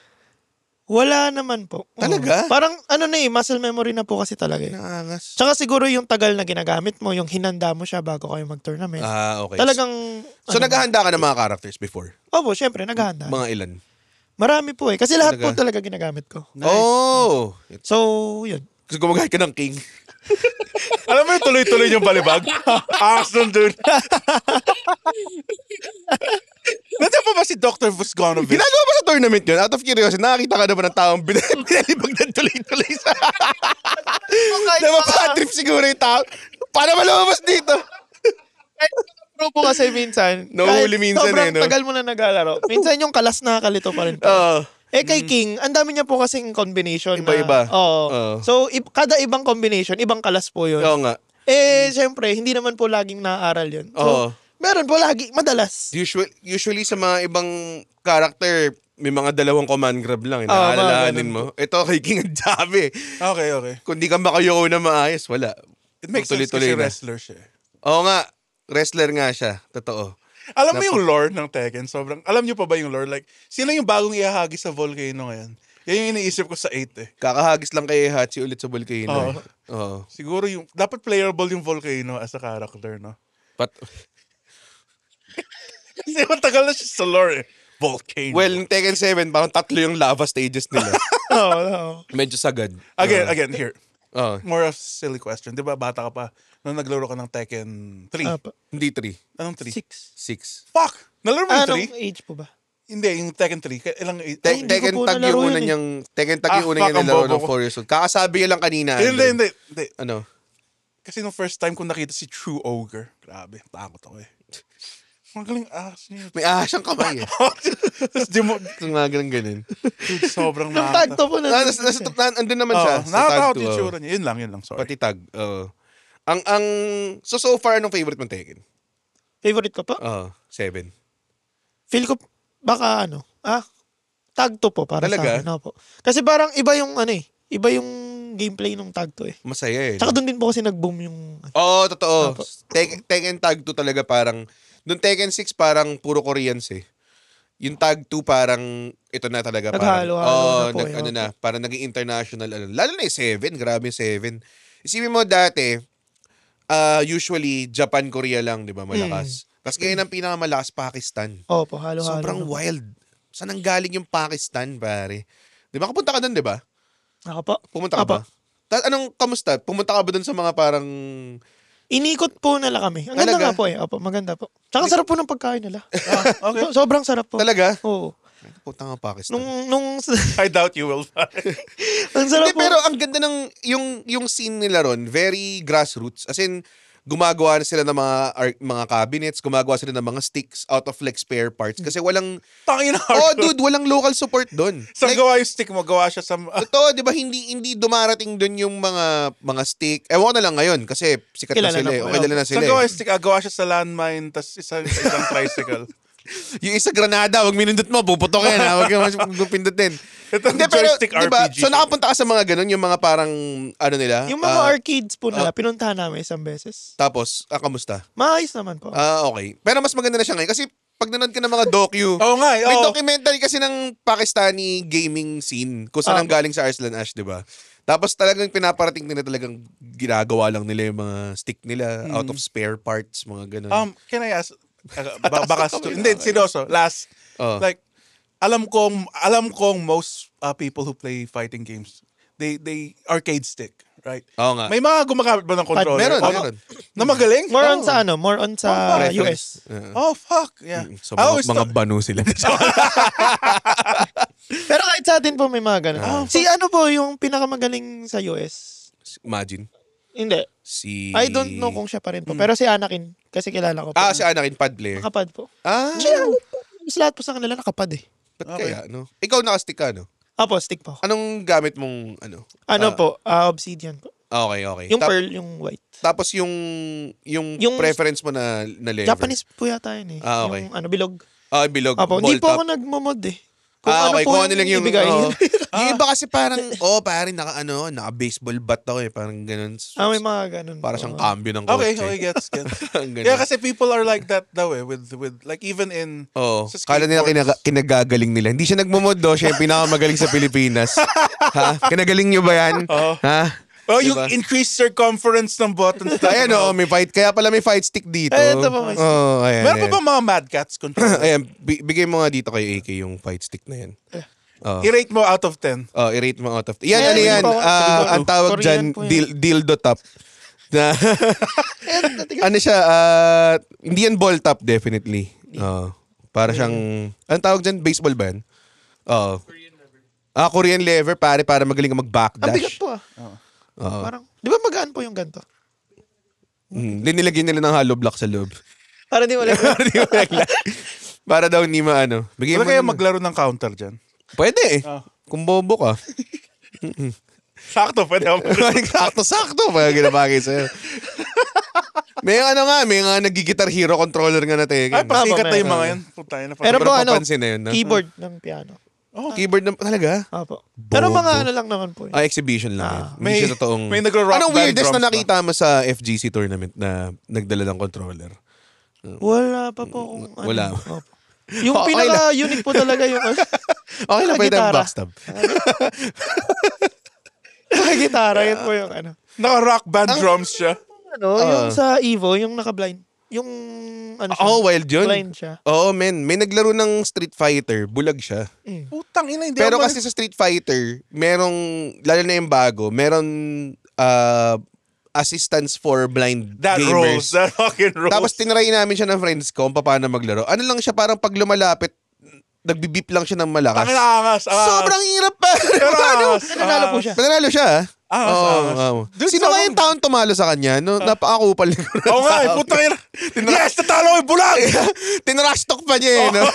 Wala naman po.
Talaga?
Parang muscle memory na po kasi talaga.
Naangas.
Tsaka siguro yung tagal na ginagamit mo, yung hinanda mo siya bago kayo mag-tournament.
Okay.
Talagang...
So naghahanda ka ng mga characters before?
Opo, syempre, naghahanda.
Mga ilan?
Marami po Kasi lahat po talaga ginagamit ko.
Nice.
So, yun.
Kasi gumagamit ka ng king.
Alam mo yung tuloy-tuloy yung balibag? Awesome, dude. Nandiyan pa ba si Dr. Vusgonovich?
Ginagawa ba sa tournament yun? Out of curiosity, nakakita ka na ba ng taong binalibag ng tuloy-tuloy sa... Napapatrip siguro yung tao. Paano malumabas dito?
Pro po kasi minsan.
Nahuli minsan
sobrang tagal mo na naglalaro. Minsan yung kalas nakakalito pa rin. Kay King, ang dami niya po kasing combination.
Iba-iba.
So, kada ibang combination, ibang kalas po yun.
Oo nga.
Siyempre, hindi naman po laging naaaral yun. So, meron po lagi, madalas.
Usually sa mga ibang character, may mga dalawang command grab lang. Naalalahanin mo. Ito kay King ang dami.
Okay.
Kung di ka makayoko na maayos, wala.
It makes sense kasi wrestler siya.
Oo nga. Wrestler nga siya. Totoo.
Alam mo yung lore ng Tekken? Alam niyo pa ba yung lore? Like, sino yung bagong ihahagi sa Volcano ngayon? Yan yung iniisip ko sa 8 eh.
Kakahagis lang kay Hachi ulit sa Volcano. Oo.
Siguro dapat playable yung Volcano as a character, no? Kasi matagal na siya sa lore eh. Volcano.
Well, yung Tekken 7, parang 3 yung lava stages nila.
Oo.
Medyo sagad.
Again, here.
Oo.
More of a silly question. Di ba bata ka pa nung naglaro ka ng Tekken 3?
Hindi 3.
Anong 3?
6.
Fuck! Nalaro mo yung 3?
Anong age po ba?
Hindi, yung Tekken 3. Ilang age?
Tekken Tag yung una niyang Tekken Tag yung una niya nilaro ng 4 years old. Kakasabi niya lang kanina.
Hindi.
Ano?
Kasi nung first time ko nakita si True Ogre, grabe, takot ako eh. Magaling ahas niya.
May ahas ang kamay eh.
Tapos di mo,
Mga ganun.
dude, sobrang
Nung tagto po na.
Andun naman siya.
Nakakatakot yung tsura niya. Yun lang, sorry.
Pati Tag. So far, anong favorite mong Tekken?
Favorite ko po?
7.
Feel ko, baka tagto po para
Talaga?
sa akin. Po. Kasi parang iba yung iba yung gameplay nung tagto eh.
Masaya eh.
Tsaka doon din po kasi nag-boom yung...
Totoo. Tekken Tag 2 talaga parang, doon Tekken 6 parang puro Koreans eh. Yung Tag 2 parang, ito na talaga.
Naghalo-halo na po.
Parang naging international. Lalo na yung 7, grabe yung 7. Isipin mo dati, usually, Japan, Korea lang, di ba, malakas. Tapos ngayon ang pinakamalakas, Pakistan.
Opo, halo-halo.
Sobrang wild. Saan ang galing yung Pakistan, pare? Di ba, kapunta ka doon, di ba?
Ako po.
Pumunta ka ba? Kamusta? Pumunta ka ba doon sa mga parang...
Inikot po nila kami. Ang ganda nga po eh. Opo, maganda po. Tsaka sarap po ng pagkain nila. Okay. Sobrang sarap po.
Talaga?
Oo.
Pupunta nga Pakistan.
I doubt you will find.
Ang sarap po.
Pero ang ganda ng yung scene nila ron, very grassroots. As in, gumagawa na sila ng mga cabinets, gumagawa sila ng mga sticks out of like spare parts. Kasi walang... dude, walang local support doon.
Saan gawa yung stick mo? Gawa siya sa...
Totoo, di ba? Hindi dumarating doon yung mga stick. Ewan ko na lang ngayon kasi sikat na sila eh. Kilala na sila
Saan gawa yung stick? Gawa siya sa landmine, tas isang tricycle.
Yung isa granada, wag minundot mo, puputok yan ha. Wag yung pindutin.
Hindi, pero,
diba, so nakapunta ka sa mga ganun, yung mga parang, nila?
Yung mga arcades po nila, pinuntahan namin isang beses.
Tapos, kamusta?
Maayos naman po.
Okay. Pero mas maganda na siya ngayon kasi pag nanood ka ng mga docu, may documentary kasi ng Pakistani gaming scene kung saan ang galing sa Arslan Ash, di ba? Tapos talagang pinaparating nila talagang ginagawa lang nila yung mga stick nila out of spare parts, mga ganun.
Can I ask, hindi, seryoso, last, like, alam kong most people who play fighting games, they arcade stick, right?
Oo nga.
May mga gumagamit ba ng controller?
Meron.
Na magaling?
More on sa US.
Oh, fuck. Yeah.
So, mga banu sila.
Pero kahit sa atin po may mga ganun. Si po yung pinakamagaling sa US?
Imagine.
Hindi. I don't know kung siya pa rin po. Pero si Anakin, kasi kilala ko po.
Si Anakin, pad player.
Nakapad po. Mas lahat po sa kanila nakapad eh.
Ba't kaya, no? Ikaw nakastick ka, no?
Apo, stick po.
Anong gamit mong,
Obsidian po.
Okay.
Yung pearl, yung white.
Tapos yung preference mo na lever.
Japanese po yata yun eh.
Okay.
Yung bilog.
Bilog.
Apo, hindi po ako nagmamod eh.
Kung ano lang yung
ibigay.
Yung iba kasi parang, parang naka-baseball bat ako eh. Parang ganun.
May mga ganun.
Para siyang cambio ng kotse.
Okay, gets. Yeah, kasi people are like that daw eh. With like even in...
Kala nila kinagagaling nila. Hindi siya nagmumod do. Siya yung pinakamagaling sa Pilipinas. Ha? Kinagaling nyo ba yan? Ha?
Yung increased circumference ng buttons.
Ayan may fight. Kaya pala may fight stick dito.
Ito pa may stick.
Ayan,
meron pa ba mga Mad Cats controller?
Ayan, bigay mo nga dito kay AK yung fight stick na yan.
I-rate mo out of 10.
I-rate mo out of 10. Yan. Ang tawag dyan, dildo top. Ano siya, hindi yan ball top definitely. Para siyang, anong tawag dyan? Baseball ba yan? Korean lever, para magaling ka mag-backdash.
Ang bigat po Parang, di ba magaan po yung ganito?
Linilagyan nila ng hollow block sa loob.
Para di mo
Para daw hindi maano.
Wala kaya maglaro ng counter dyan?
Pwede eh. Kung bobo ka.
Sakto, pwede ako.
Sakto. Pag ginabagay sa'yo. May nag-guitar hero controller nga na Tekken.
Ay, pasikat na yung mga yan.
Pero po
keyboard
ng piano.
Keyboard na talaga?
Opo. Pero mga lang naman po.
Exhibition lang yan. Hindi siya totoong...
May nagro-rock
Anong
band
weirdest
drums
na nakita mo sa FGC tournament na nagdala ng controller?
Wala pa po akong
Wala.
Opo. Yung
Okay
pinaka-unique po talaga yung
Okay lang, pwede ang
gitara.
backstab.
Gitara, yun po yung
Naka-rock band drums siya.
yung sa Evo, yung naka-blind. Yung siya.
Wild yun.
Blind siya.
Oo, men. May naglaro ng Street Fighter. Bulag siya.
Putang ina, hindi
Pero
ako
kasi sa Street Fighter, merong, lalo na yung bago, meron assistance for blind
that
gamers.
rolls. That fucking rolls.
Tapos tinry namin siya ng friends ko kung paano maglaro. Ano lang siya, parang pag lumalapit, nagbibip lang siya ng malakas.
Angas.
Sobrang hirap pa.
Nanalo po siya.
Panalo siya.
Angas. Dude,
Sino nga yung taon tumalo sa kanya? No, napakakupal niya.
Oo nga, putang ina. Yes, natalo yung bulag!
Tinrashtalk pa niya no?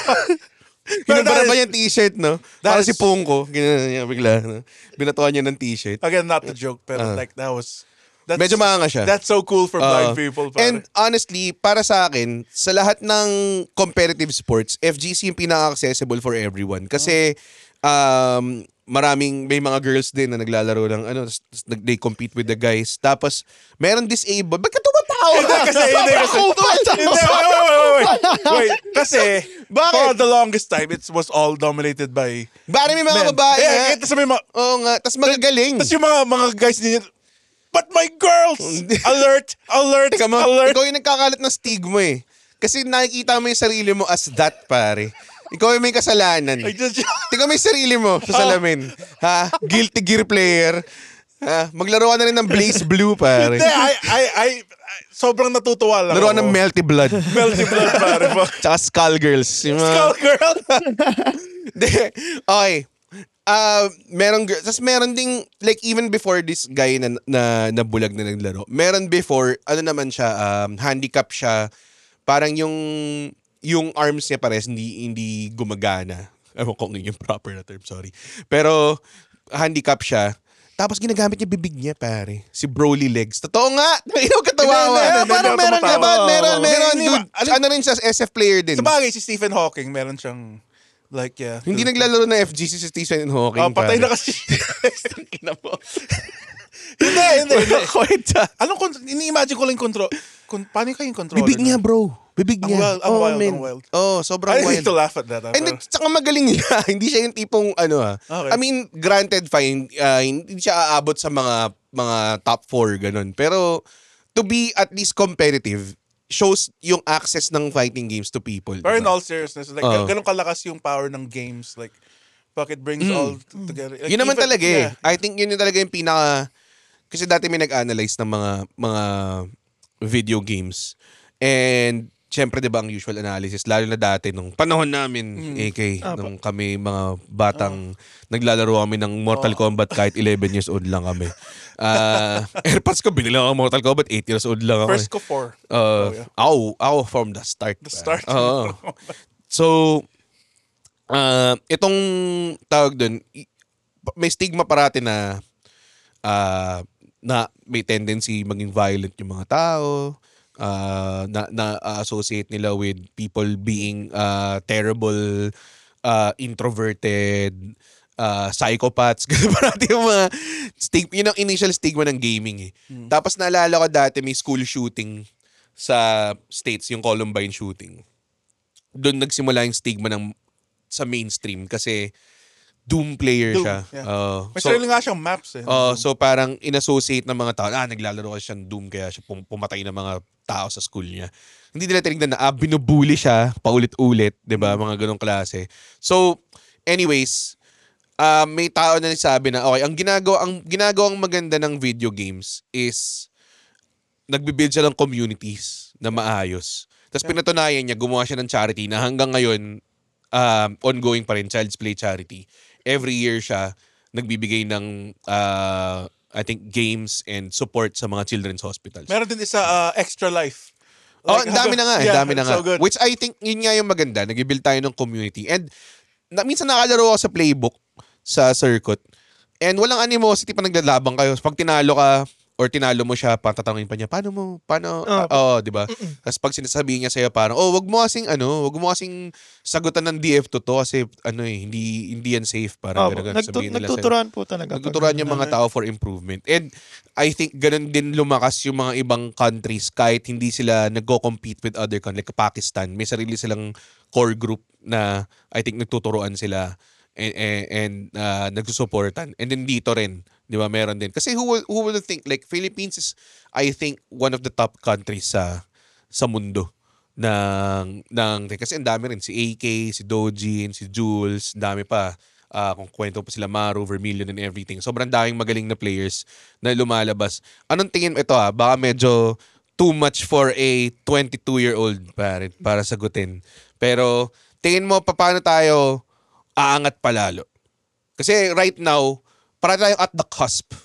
Hinubara pa niya yung t-shirt, no? Para si Pungko. Ganyan niya bigla. No? Binatuan niya ng t-shirt.
Again, not the joke, pero like that was...
Medyo maanga siya.
That's so cool for blind people. Pare.
And honestly, para sa akin, sa lahat ng competitive sports, FGC yung pinaka-accessible for everyone. Kasi may mga girls din na naglalaro ng they compete with the guys. Tapos, meron disabled. Ba't ka tumatawa?
Wait. Kasi, for the longest time, it was all dominated by
Bari may mga
men.
babae. Oo nga. Tapos magagaling.
Tapos yung mga guys din, but my girls! Alert!
Teka mo, ikaw yung nagkakalat ng stigma eh. Kasi nakikita mo yung sarili mo as that, pare. Ikaw yung may kasalanan. Tingnan mo yung sarili mo sa salamin. Ha? Guilty Gear player. Ha? Maglaro ka na rin ng Blaze Blue, pare.
Hindi, I sobrang natutuwa lang.
Laruan ng Melty Blood.
Melty Blood, pare.
Tsaka Skullgirls.
Skullgirl?
Okay. Meron ding, like even before this guy na bulag na naglaro, meron before, naman siya, handicap siya, parang yung arms niya pares hindi gumagana. Ewan ko yung proper na term, sorry. Pero, handicap siya. Tapos ginagamit niya bibig niya, pare. Si Broly Legs. Totoo nga! Ikaw katawa. Parang meron. Dude, ano rin siya, SF player din.
Sabagay, si Stephen Hawking, meron siyang like, yeah.
Hindi naglalaro ng FGC si Stephen Hawking.
Patay na kasi.
Ina mo.
Hindi.
Kwenta.
Ini-imagine ko lang control. Paano kayo yung controller?
Bibig niya, bro. Bibig niya.
Ang wild.
Sobrang
I
wild.
need to laugh at that.
And saka magaling niya. Hindi siya yung tipong
Okay.
I mean, granted fine, hindi siya aabot sa mga top 4 ganun. Pero to be at least competitive shows yung access ng fighting games to people.
Pero in
diba?
all seriousness, like ganun kalakas yung power ng games, like it brings all together. Like,
yun naman
even,
talaga
yeah.
I think yun talaga yung pinaka, kasi dati may nag-analyze ng mga video games. And syempre 'di ba ang usual analysis, lalo na dati nung panahon namin, AK, nung kami mga batang naglalaro kami ng Mortal Kombat kahit 11 years old lang kami. Airpods ko binili ako ng Mortal Kombat, 8 years old lang ako.
First ko 4.
Ako from the start.
The start.
So itong tawag doon, may stigma parati na may tendency maging violent yung mga tao. Na-associate nila with people being terrible, introverted, psychopaths. Ganun parati yung mga yun ang initial stigma ng gaming eh. Tapos naalala ko dati may school shooting sa States, yung Columbine shooting. Doon nagsimula yung stigma sa mainstream kasi Doom player
Doom,
siya.
yeah. May sarili nga siyang maps eh.
So parang in-associate ng mga tao, naglalaro kasi siya ng Doom kaya siya pumatay ng mga tao sa school niya. Hindi nila tinignan na binubuli siya paulit-ulit, 'di ba? Mga ganong klase. So anyways, may tao na nagsabi na okay, ang ginagawang maganda ng video games is nagbi-build siya ng communities na maayos. Tapos pinatunayan niya, gumawa siya ng charity na hanggang ngayon ongoing pa rin, Child's Play Charity. Every year siya nagbibigay ng I think games and support sa mga children's hospitals.
Meron din isa Extra Life.
Like, dami na nga. Dami na nga.
So good.
Which I think yun nga yung maganda. Nag-build tayo ng community. And minsan nakalaro ako sa playbook sa circuit. And walang animosity pa naglalabang kayo. Pag tinalo ka, or tinalo mo siya, tatanungin pa niya, di ba? Tapos pag sinasabi niya sa'yo parang, wag mo kasing sagutan ng DF to kasi hindi yan safe, parang gano'n sabihin nila sa'yo.
Nagtuturuan po talaga.
Nagtuturuan yung mga tao for improvement. And I think ganun din lumakas yung mga ibang countries kahit hindi sila nagko-compete with other countries, like Pakistan. May sarili silang core group na I think nagtuturuan sila and nagsusuportan. And then dito rin, di ba, meron din. Kasi who would think, like, Philippines is, I think, one of the top countries sa mundo kasi ang dami rin. Si AK, si Dojin, si Jules, dami pa. Kung kwento pa sila Maru, Vermilion and everything. Sobrang daming magaling na players na lumalabas. Anong tingin mo ito baka medyo too much for a 22-year-old para sagutin. Pero tingin mo paano tayo aangat palalo? Kasi right now, para tayong at the cusp.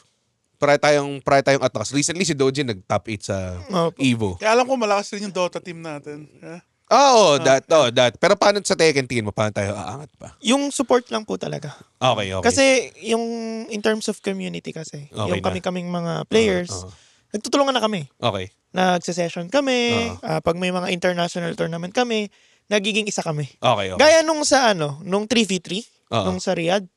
Para tayong at the cusp. Recently si Dojin nag-top 8 sa Evo.
Kaya alam ko malakas rin yung Dota team natin. Yeah.
That. Pero paano sa Tekken tingin mo? Paano tayo aangat pa?
Yung support lang po talaga.
Okay.
Kasi yung in terms of community kasi, yung kami-kaming mga players, nagtutulungan na kami.
Okay.
Nagse-session kami, pag may mga international tournament kami, nagiging isa kami.
Okay.
Gaya nung nung 3v3, nung sa Riyadh.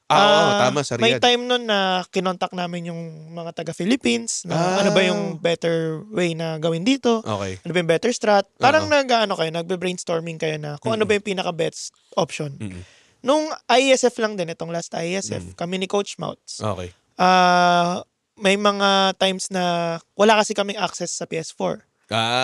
Tama sa Riyadh.
May time nun na kinontak namin yung mga taga-Philippines na ano ba yung better way na gawin dito.
Okay.
Ano ba yung better strat. Parang nagbe-brainstorming kayo na kung ano ba yung pinaka-best option. Nung IESF lang din, itong last IESF, kami ni Coach Mouts.
Okay.
May mga times na wala kasi kaming access sa PS4.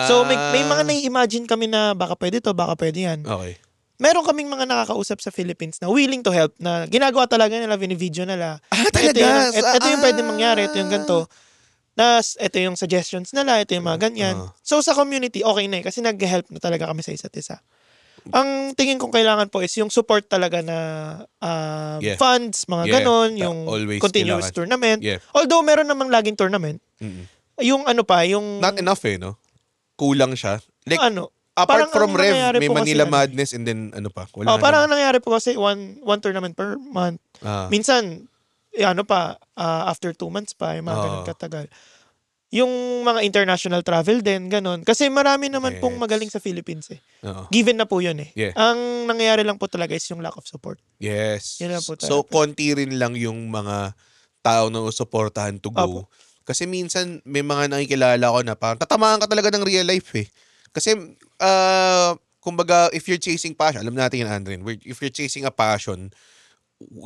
So may mga nai-imagine kami na baka pwede to, baka pwede yan.
Okay.
Meron kaming mga nakakausap sa Philippines na willing to help, na ginagawa talaga nila, video nila.
Talaga?
Ito yung pwede mangyari, ito yung ganito. Ito yung suggestions nila, ito yung mga ganyan. So sa community, okay na kasi nag-help na talaga kami sa isa't isa. Ang tingin kong kailangan po is yung support talaga na funds, mga ganon, yung continuous tournament.
Yeah.
Although meron namang laging tournament, yung yung...
Not enough no? Kulang siya. Like,
parang
apart from Rev, may Manila
kasi,
Madness and then wala
parang ang nangyari po kasi one tournament per month. Minsan, after 2 months pa, yung mga ganun katagal. Yung mga international travel din, ganun. Kasi marami naman pong magaling sa Philippines Given na po yun
Yeah.
Ang nangyayari lang po talaga is yung lack of support.
Yes.
Yun lang po talaga.
So, konti rin lang yung mga tao na suportahan to go. Kasi minsan, may mga nakikilala ko na parang tatamaan ka talaga ng real life Kasi, kumbaga, if you're chasing passion, alam natin yan, Andren, if you're chasing a passion,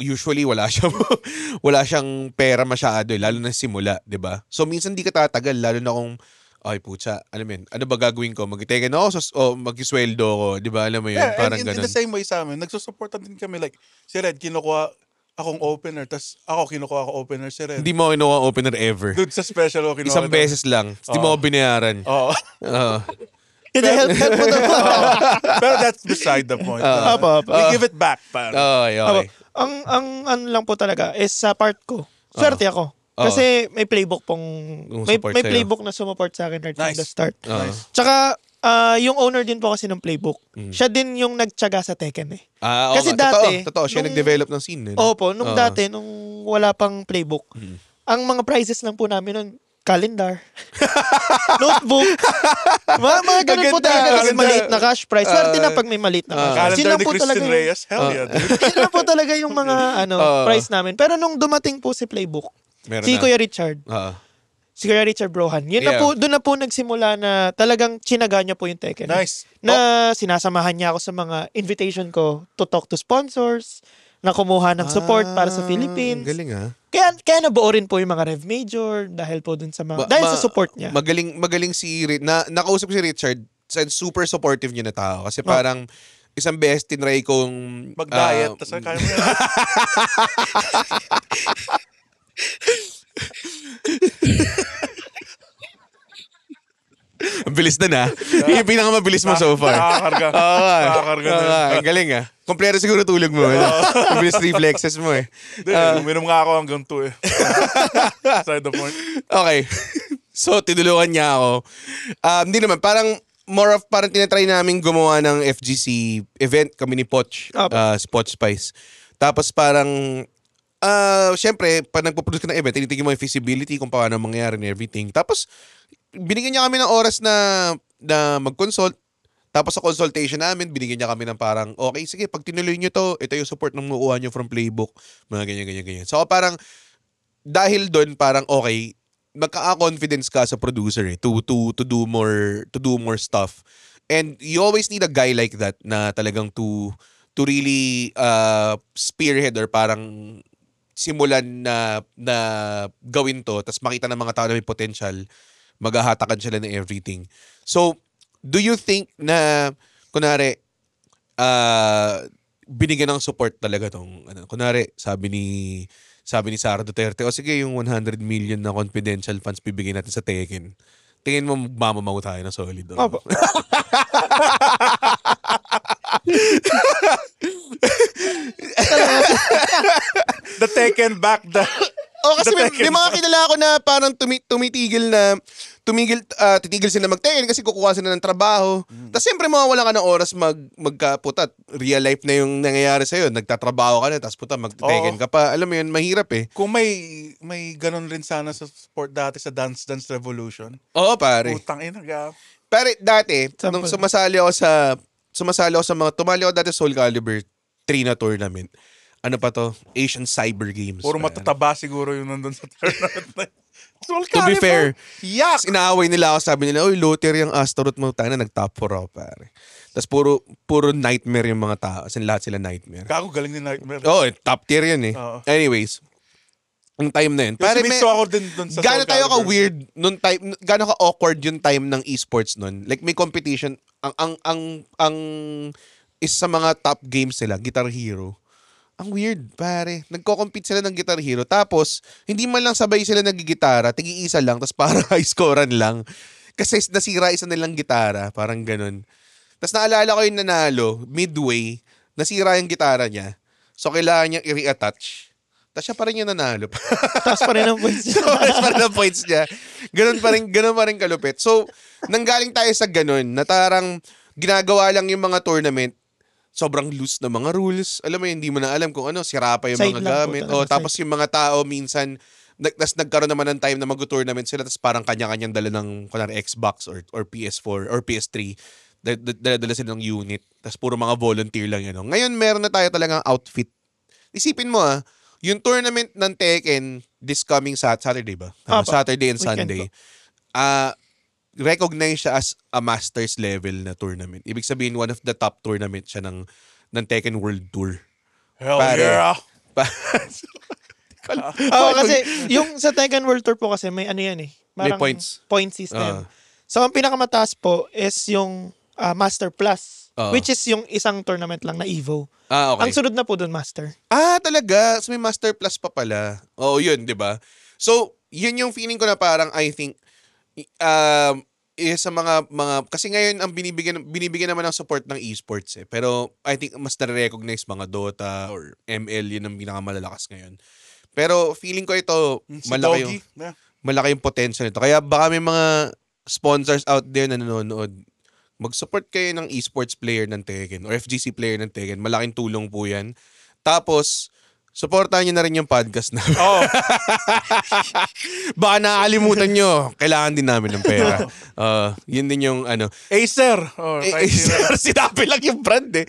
usually wala siyang pera masyado, lalo na simula, 'di ba? So minsan di ka tatagal, lalo na kung ano ba gagawin ko? Mag-Tekken ako o mag-sweldo ko, 'di ba? Alam mo 'yun, parang
ganun. In the same way sa amin, nagsusuportan din kami, like si Red kinukuha akong opener, tas kinukuha ako opener si Red.
Hindi mo kinukuha opener ever.
Dude, sa special ako kinukuha.
Isang beses lang. Hindi mo ako binayaran.
Oo.
Help mo naman.
Pero that's beside the point. We give it back.
Okay.
Ang lang po talaga is sa part ko. Swerte ako. Kasi may playbook may playbook na sumuport sa akin right from the start.
Nice.
Tsaka yung owner din po kasi ng playbook. Siya din yung nagtiyaga sa Tekken Kasi dati,
totoo, siya nag-develop ng scene.
Opo, nung dati, nung wala pang playbook, ang mga prizes lang po namin nun, calendar, notebook, mga ganun po talaga. Tapos maliit na cash prize. Swerte na pag may maliit na cash prize.
Calendar ni Christian Reyes. Hell yeah, dude.
Sila po talaga yung mga prize namin. Pero nung dumating po si Playbook, si Kuya Richard, si Kuya Richard Brohan, doon na po nagsimula na talagang chinaga niya po yung Tekken.
Nice.
Na sinasamahan niya ako sa mga invitation ko to talk to sponsors, na kumuha ng support para sa Philippines.
Galing
Kaya nabuo rin po yung mga Rev Major dahil po dun sa dahil sa support niya.
Magaling nakausap si Richard, super supportive niya na tao kasi parang isang beses tinry kong
mag-diet tas kaya mo
Ang bilis na Yung pinakamabilis mo so far.
Nakakarga na.
Ang galing Kompleto siguro tulog mo. Ang bilis reflexes mo
Uminom nga ako hanggang 2 Side the point.
Okay. So, tinulungan niya ako. Hindi naman, parang tinatry namin gumawa ng FGC event kami ni Poch, Spot Spice. Tapos parang syempre, pag nagpo-produce ka ng event, tinitingnan mo yung feasibility kung paano mangyayari and everything. Tapos, binigyan niya kami ng oras na mag-consult. Tapos sa consultation namin, binigyan niya kami ng parang, okay, sige, pag tinuloy niyo to, ito yung support na makukuha niyo from playbook. Mga ganyan. So, parang, dahil doon, parang, okay, magka-confidence ka sa producer to do more stuff. And you always need a guy like that na talagang to really spearhead or parang simulan na gawin to, tapos makita ng mga tao na may potential, maghahatakan sila ng everything. So, do you think na, kunwari, binigyan ng support talaga tong, kunwari, sabi ni Sara Duterte, o sige, yung 100 million na confidential funds bibigyan natin sa Tekken. Tingin mo, mamamaw tayo na solid.
Opo.
The Tekken back the...
Kasi may mga kilala ko na parang titigil sila mag-Tekken kasi kukuha sila ng trabaho. Tapos siyempre mawawala ka ng oras magkaputat. Real life na yung nangyayari sa'yo. Nagtatrabaho ka na, tapos mag-Tekken ka pa. Alam mo yun, mahirap eh.
Kung may ganun rin sana sa sport dati sa Dance Dance Revolution.
Oo, pare.
Putang ina ga.
Pero dati, nung tumali ako dati sa Soul Calibur 3 na tournament. Ano pa to? Asian Cyber Games.
Puro matataba siguro yung nandun sa tournament na yun.
To be fair,
yak!
Inaaway nila ako, sabi nila, oy, loter yung Astaroth mo, tayo na nag-top 4 ako, pare. Tapos puro nightmare yung mga tao. Kasi lahat sila nightmare.
Kako galing ni Nightmare.
Oo, top tier yun eh. Anyways, yung time na yun. Pare,
ako din dun sa
gano'n tayo ka-weird nung time, gano'n ka-awkward yung time ng esports nun. Like, may competition. Ang isa sa mga top games nila, Guitar Hero. Ang weird, pare. Nagko-compete sila ng Guitar Hero. Tapos, hindi man lang sabay sila nagigitara, tigi-isa lang, tapos parang high-scorean lang. Kasi nasira isa nilang gitara, parang ganun. Tapos naalala ko yung nanalo, midway, nasira yung gitara niya. So, kailangan niya i-reattach. Tapos siya pa rin yung nanalo.
Taas pa rin ang points niya.
Taas pa rin ang points niya. Ganun pa rin kalupit. So, nanggaling tayo sa ganun, na tarang ginagawa lang yung mga tournament, sobrang loose na mga rules. Alam mo, hindi mo na alam kung ano, sira pa yung
Side
mga gamit. Tapos yung mga tao minsan, nagkaroon naman ng time na mag-tournament sila, tapos parang kanya-kanyang dala ng Xbox or PS4 or PS3. Dala sila ng unit. Tapos puro mga volunteer lang yun. Ngayon, meron na tayo talagang outfit. Isipin mo yung tournament ng Tekken this coming Saturday ba? Saturday and Sunday. Recognize siya as a masters level na tournament. Ibig sabihin, one of the top tournament siya ng Tekken World Tour.
Hell yeah!
Kasi yung sa Tekken World Tour po kasi may ano yan eh.
May points.
Point system. So, ang pinakamataas po is yung Master Plus. Which is yung isang tournament lang na Evo.
Okay.
Ang sunod na po doon, Master.
Talaga? So, may Master Plus pa pala. Oo, yun, di ba? So, yun yung feeling ko na parang, I think, sa mga kasi ngayon ang binibigyan naman ng support ng esports eh. Pero I think mas na-recognize mga Dota or ML, yun ang pinakamalalakas ngayon. Pero feeling ko ito malaki yung potential nito. Kaya baka may mga sponsors out there na nanonood. Mag-support kayo ng esports player ng Tekken or FGC player ng Tekken. Malaking tulong po yan. Tapos supportahan nyo na rin yung podcast namin. Baka nakakalimutan nyo. Kailangan din namin ng pera. Yun din yung ano.
Acer.
Acer. Sinabi lang yung brand eh.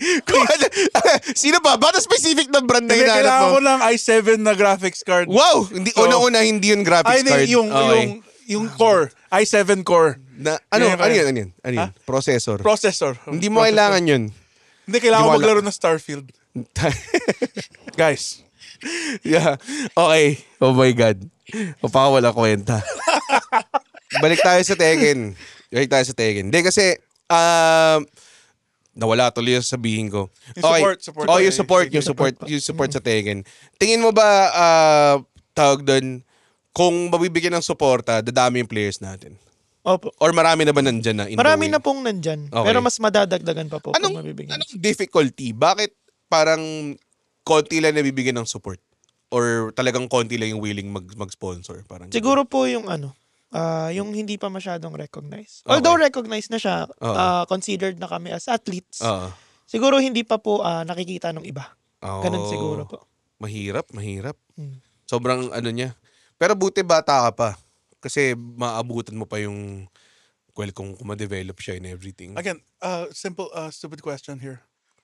Sino ba? Baka specific na brand na hinahanap mo?
Kailangan ko ng i7 na graphics card.
Wow! Una-una, hindi yung graphics card.
Yung core. i7 core.
Ano yun? Processor. Hindi mo kailangan yun.
Hindi, kailangan ko maglaro ng Starfield. Guys.
Yeah. Okay. Oh my God. Wala kwenta. Balik tayo sa Tekken. Hindi kasi, nawala tuloy yung sabihin ko. Yung support sa Tekken. Tingin mo ba, tawag doon, kung mabibigyan ng suporta, dadami yung players natin?
Opo.
Or marami na ba nandyan na?
Marami na pong nandyan. Okay. Pero mas madadagdagan pa po kung mabibigyan.
Anong difficulty? Bakit parang konti lang nabibigyan ng support? Or talagang konti lang yung willing mag-sponsor? Parang
siguro po yung yung hindi pa masyadong recognized. Although recognized na siya, considered na kami as athletes, siguro hindi pa po nakikita ng iba. Ganun siguro po.
Mahirap. Sobrang ano niya. Pero buti bata ka pa. Kasi maabutan mo pa yung kung ma-develop siya and everything.
Again, simple, stupid question here.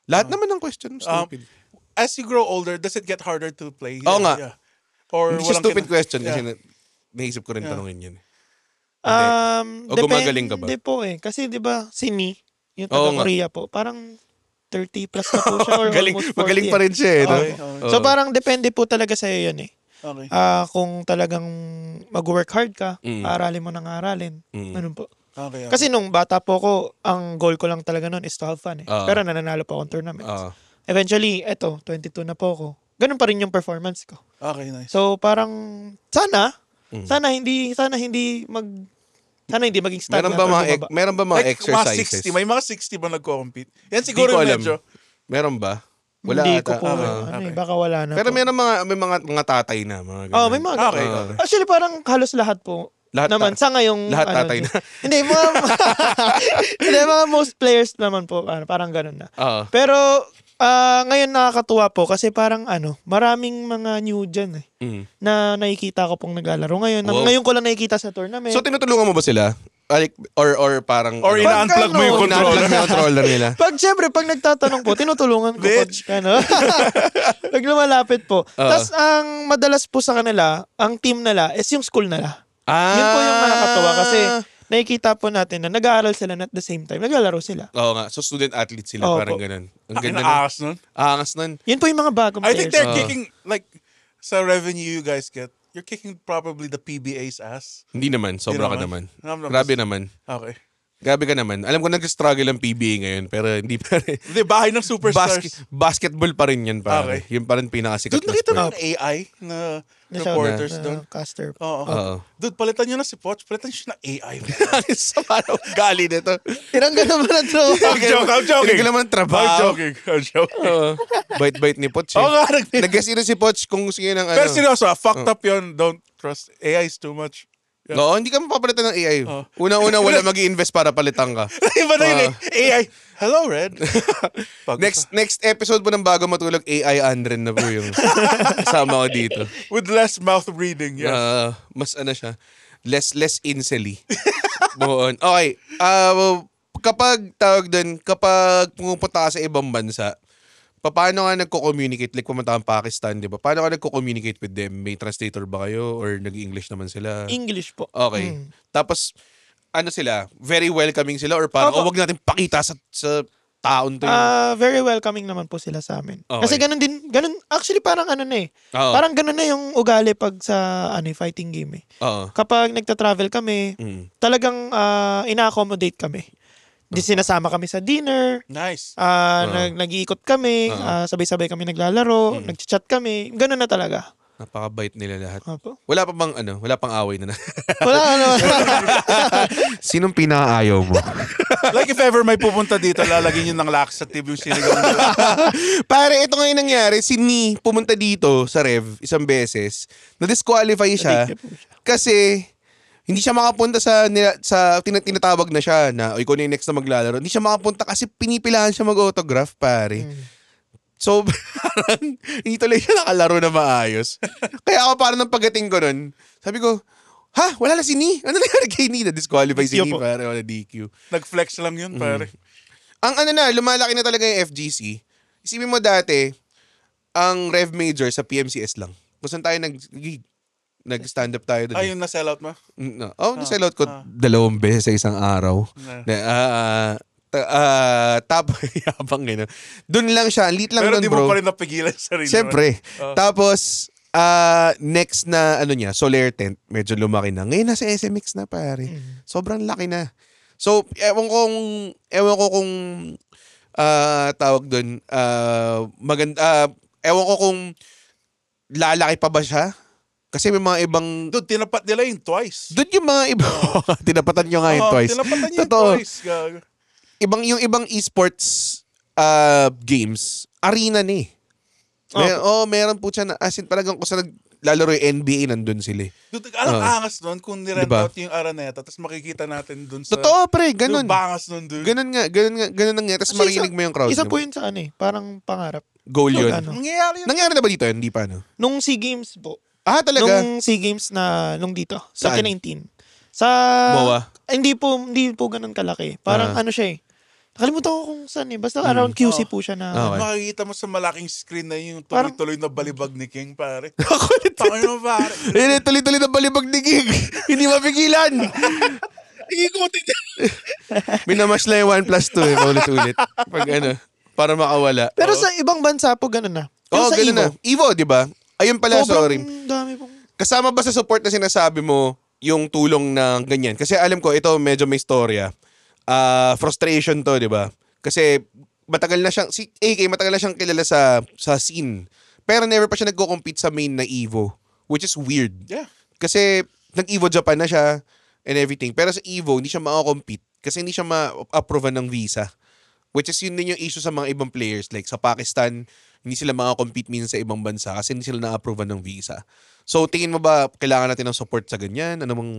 Lahat naman ng question stupid.
As you grow older, does it get harder to play?
Oo nga.
Yeah. Or
Hindi siya stupid question
Yeah.
kasi naisip ko rin tanongin yun. O
Depende
gumagaling ka ba?
po eh. Kasi di ba si Ni, yung
Oo nga.
taga-Korea po, parang 30 plus na po siya or almost 40.
Magaling pa rin siya eh. No?
Okay.
So parang depende po talaga sa'yo yun eh.
Okay.
Kung talagang mag-work hard ka, aralin mo ng aralin. Ganun po.
Okay.
Kasi nung bata po ko, ang goal ko lang talaga nun is to have fun eh. Pero nananalo pa akong tournaments. Eventually, eto, 22 na po ako. Ganun pa rin yung performance ko.
Okay, nice.
So parang sana hindi maging stagnant.
Meron ba mga exercises?
Mga 60, may mga 60 ba nagko-compete? Yan
Di
siguro
ko alam.
medyo.
Meron ba? Wala
Hindi
ata.
ko po. Baka wala na
Pero
po.
may mga tatay na. Mga ganun.
May mga
Okay.
Actually, parang halos lahat po.
Lahat
naman sa ngayong
lahat tatay na.
Hindi mga most players naman po parang ganun na. Pero ngayon nakakatuwa po kasi parang maraming mga new gen na nakikita ko pong naglalaro ngayon.
Wow.
Ngayon ko lang nakikita sa tournament.
So tinutulungan mo ba sila? Like, or parang
Ina-unplug mo yung controller.
controller nila.
Siyempre, pag nagtatanong po, tinutulungan ko. Pag lumalapit po. Tapos, ang madalas po sa kanila, ang team nila is yung school nila. Yun po yung nakakatawa kasi nakikita po natin na nag-aaral sila at the same time, naglalaro sila.
Oo nga. So, student-athlete sila. Parang ganun. Ang ganda
Angas nun.
Angas nun.
Yun po yung mga bagong
I
players.
think they're kicking, like, sa revenue you guys get, you're kicking probably the PBA's ass.
Hindi naman. Sobra ka naman.
naman.
Grabe naman.
Okay.
Grabe ka naman. Alam ko nag-struggle ang PBA ngayon, pero hindi pa rin.
Hindi, bahay ng superstars.
Basketball pa rin yan, pare.
Okay.
Yun pa rin pinakasikat
Dude,
na
nakita
sport.
mo ng AI na reporters doon.
Caster.
Oo. Dude, palitan nyo na si Poch. Palitan nyo siya ng AI.
Sa parang gali nito.
Tinanggal naman ang throw.
I'm joking.
Tinanggal naman ang trabaho.
I'm joking.
Bite-bite ni Poch.
Oo nga.
Nag-guess si Poch kung sige ng
Pero seryoso, fucked up yun. Don't trust. AI is too much.
Yeah. No, hindi ka mapapalitan ng AI. Una-una, wala mag-i-invest para palitan ka.
Iba na yun AI. Hello, Red.
Next episode po ng Bago Matulog, AI Andren na po yung kasama ko dito.
With less mouth breathing, yes.
Mas siya, less incely. Okay. Kapag pumupunta ka sa ibang bansa, paano ka nagko-communicate? Like pumunta kang Pakistan, di ba? Paano ka nagko-communicate with them? May translator ba kayo? Or nag-English naman sila?
English po.
Okay. Tapos, sila? Very welcoming sila? Or parang, wag natin pakita sa taon to yun?
Very welcoming naman po sila sa amin.
Okay.
Kasi ganun, actually parang parang ganun na yung ugali pag sa fighting game eh. Kapag nagta-travel kami, talagang ina-accommodate kami. Di sinasama kami sa dinner.
Nice.
Nag-iikot kami, sabay-sabay kami naglalaro, nag-chat kami. Ganun na talaga.
Napaka-bait nila lahat.
Opo.
Wala pang away na.
Wala
Sinong pinakaayaw mo?
Like if ever may pupunta dito, lalagyan nyo ng laxative yung sinigang nila.
Pare, ito nga yung nangyari. Si Ni pumunta dito sa Rev isang beses. Na-disqualify siya kasi hindi siya makapunta sa tinatawag na siya na ikaw na yung next na maglalaro. Hindi siya makapunta kasi pinipilahan siya mag-autograph, pare. So, parang hindi tuloy siya nakalaro na maayos. Kaya ako parang nang pagdating ko nun, sabi ko, wala na si Ni. Ano nangyari kay Ni? Na-disqualify si Ni, pare. Wala DQ.
Nag-flex lang yun, pare.
Ang lumalaki na talaga yung FGC. Isipin mo dati, ang Rev Major sa PMCS lang. Kung saan tayo nag-stand up tayo doon.
Yung na-sell out mo?
No. Na-sell out ko 2 beses sa isang araw. Yabang gano'n. Doon lang siya. Lit lang
pero
doon,
di
bro.
mo pa rin napigilan sa sarili.
Siyempre. Tapos, next na, Solar Tent. Medyo lumaki na. Ngayon nasa SMX na, pare. Sobrang laki na. So, ewan ko kung tawag doon, ewan ko kung lalaki pa ba siya. Kasi may mga ibang...
Dude, tinapat nila yung twice.
Doon yung mga ibang... tinapatan nyo nga yung twice.
Tinapatan niya yung twice.
Yung ibang esports games, arena ni. Meron po siya na, as in talagang kung saan naglalaro yung NBA, nandun sila.
Dude, angas nun kung nirent out yung Araneta, tapos makikita natin dun sa...
Totoo, pre, ganun.
Yung bangas nun, dude.
Ganun nga, tapos marinig mo yung crowd.
Isa po yun sa parang pangarap.
goal yun.
Nangyayari yun.
Nangyari na ba dito? Hindi pa, no?
Nung SEA Games po.
Talaga?
Nung SEA Games na nung dito,
Saan?
2019. Sa
MOA?
Hindi po ganun kalaki. Parang ano siya eh. Nakalimutan ko kung saan eh. Basta around QC po siya na.
Okay.
Makikita mo sa malaking screen na yung tuloy-tuloy na balibag ni King, pare.
Kulit.
Tangin mo, pare.
Tuloy-tuloy na balibag ni Gig. Hindi mapigilan.
Ikutin niya.
Minamash lang yung 1+2 eh. Paulit-ulit. Pag para makawala.
Pero sa ibang bansa po ganun na. Yung sa
ganun
Evo.
na. Evo, di ba? Ayun pala, sorry.
Dami pong...
Kasama ba sa support na sinasabi mo yung tulong ng ganyan? Kasi alam ko, ito medyo may storya. Frustration to, di ba? Kasi matagal na siyang, si AK, matagal na siyang kilala sa scene. Pero never pa siya nagko-compete sa main na Evo. Which is weird.
Yeah.
Kasi nag-Evo Japan na siya and everything. Pero sa Evo, hindi siya makakompete. Kasi hindi siya ma-approve ng visa. Which is yun din yung issue sa mga ibang players. Like sa Pakistan, hindi sila makakompete minsan sa ibang bansa kasi hindi sila na-approve ng visa. So tingin mo ba kailangan natin ng support sa ganyan? Ano bang...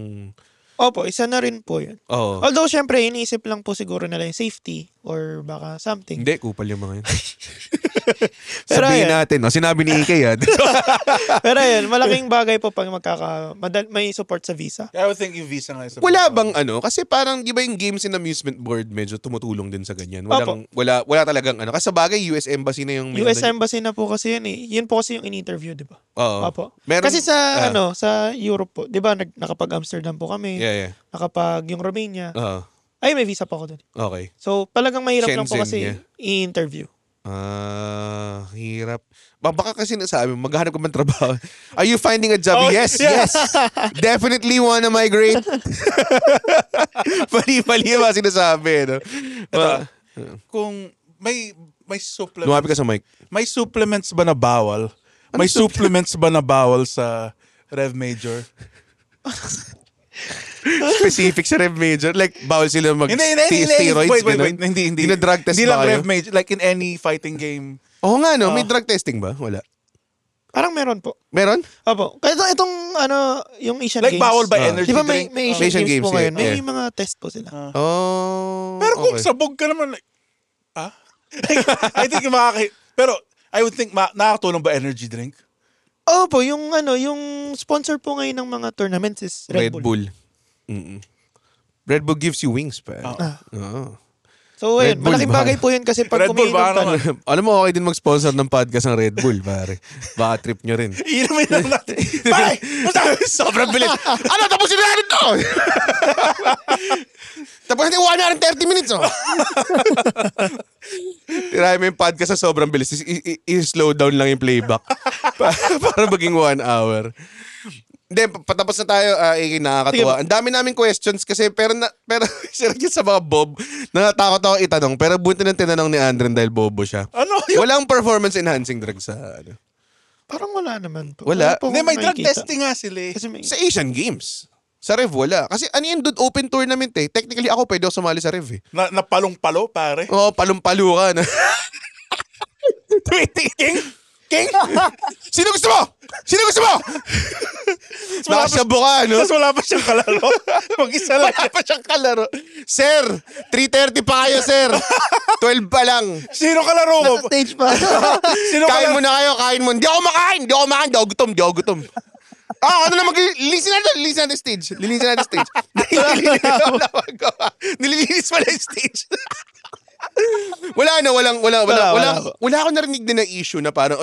Opo, isa na rin po yun.
Oh.
Although, syempre, iniisip lang po siguro nila yung safety or baka something.
Hindi, kupal yung mga yun.
Pero
Sabihin
ayun.
natin, sinabi ni Ike yan.
Pero yun, malaking bagay po pag may support sa visa.
I would think yung visa nga.
Wala bang kasi parang di ba yung games and amusement board medyo tumutulong din sa ganyan. Wala talagang Kasi sa bagay, US Embassy na yung...
US Embassy na po kasi yun eh. Yun po kasi yung in-interview, di ba?
Oo.
Opo.
Meron,
kasi sa Europe po, di ba, nakapag-Amsterdam po kami.
Yeah.
Nakapag yung Romania.
Oo.
Ay, may visa pa ako dun.
Okay.
So, talagang mahirap lang po
Shenzhen,
kasi i-interview.
Hirap. Baka kasi nasabi mo, maghanap ka man trabaho. Are you finding a job? Yes. Definitely wanna migrate. Pali-pali yung mga sinasabi. No?
Kung may supplements.
Lumapit ka sa mic.
May supplements ba na bawal? May supplements ba na bawal sa Rev Major?
Specific sa Rev Major? Like, bawal sila mag-steroids?
Wait. Hindi.
Drug test
hindi
ba
lang
kayo?
Rev Major. Like in any fighting game.
Oo nga, no? May drug testing ba? Wala.
Parang meron po.
Meron?
Opo. Kaya itong yung Asian
Like
Games.
bawal ba energy
Di ba
drink?
may
Asian
Asian Games po
Games,
ngayon?
yeah.
May mga test po sila.
Pero kung
okay.
sabog ka naman, like, I think pero I would think nakakatulong ba energy drink?
Opo, yung sponsor po ngayon ng mga tournaments is Red Bull.
Mm-mm. Red Bull gives you wings, pa.
So,
Red
ayun,
Bull
malaking
ba?
bagay po yun kasi pag
Red Bull
kumiinom
ba
ka
naman?
Alam mo, okay din mag-sponsor ng podcast ng Red Bull, pare. Baka trip nyo rin.
Inumin lang natin. Pare!
Sobrang bilis. Tapusin na natin to! Tapos natin 1 hour and 30 minutes, oh. Tirahin mo yung podcast sa sobrang bilis. I-slow down lang yung playback. Para maging 1 hour. Hindi, patapos na tayo, nakakatuwa. Ang dami namin questions kasi, pero seryoso sa mga Bob, natatakot ako itanong, pero buti ng tinanong ni Andren dahil bobo siya.
Ano yun?
Walang performance-enhancing drug sa,
Parang wala naman po.
Wala.
po
Hindi, may
akong
drug
nakikita.
testing nga sila eh.
Kasi may...
sa Asian Games. Sa Rev, wala. Kasi yun, dude, open tournament eh. Technically, ako pwede ako sumali sa Rev eh.
Na palong-palo, pare.
Oo, palong-palo ka na.
King?
Sino gusto mo? Nakasabo ka, no?
Tapos wala pa siyang kalaro. Mag-isa lang.
Wala pa siyang kalaro. Sir, 3:30 pa kayo, sir. 12 pa lang.
Sino kalaro mo?
Stage pa.
Sino
Kain
kalaro?
mo na kayo, kain mo. Hindi ako makain. Di ako gutom. Ano na lilisin natin stage. Nililinis pala yung stage. Wala ako narinig din na issue na parang,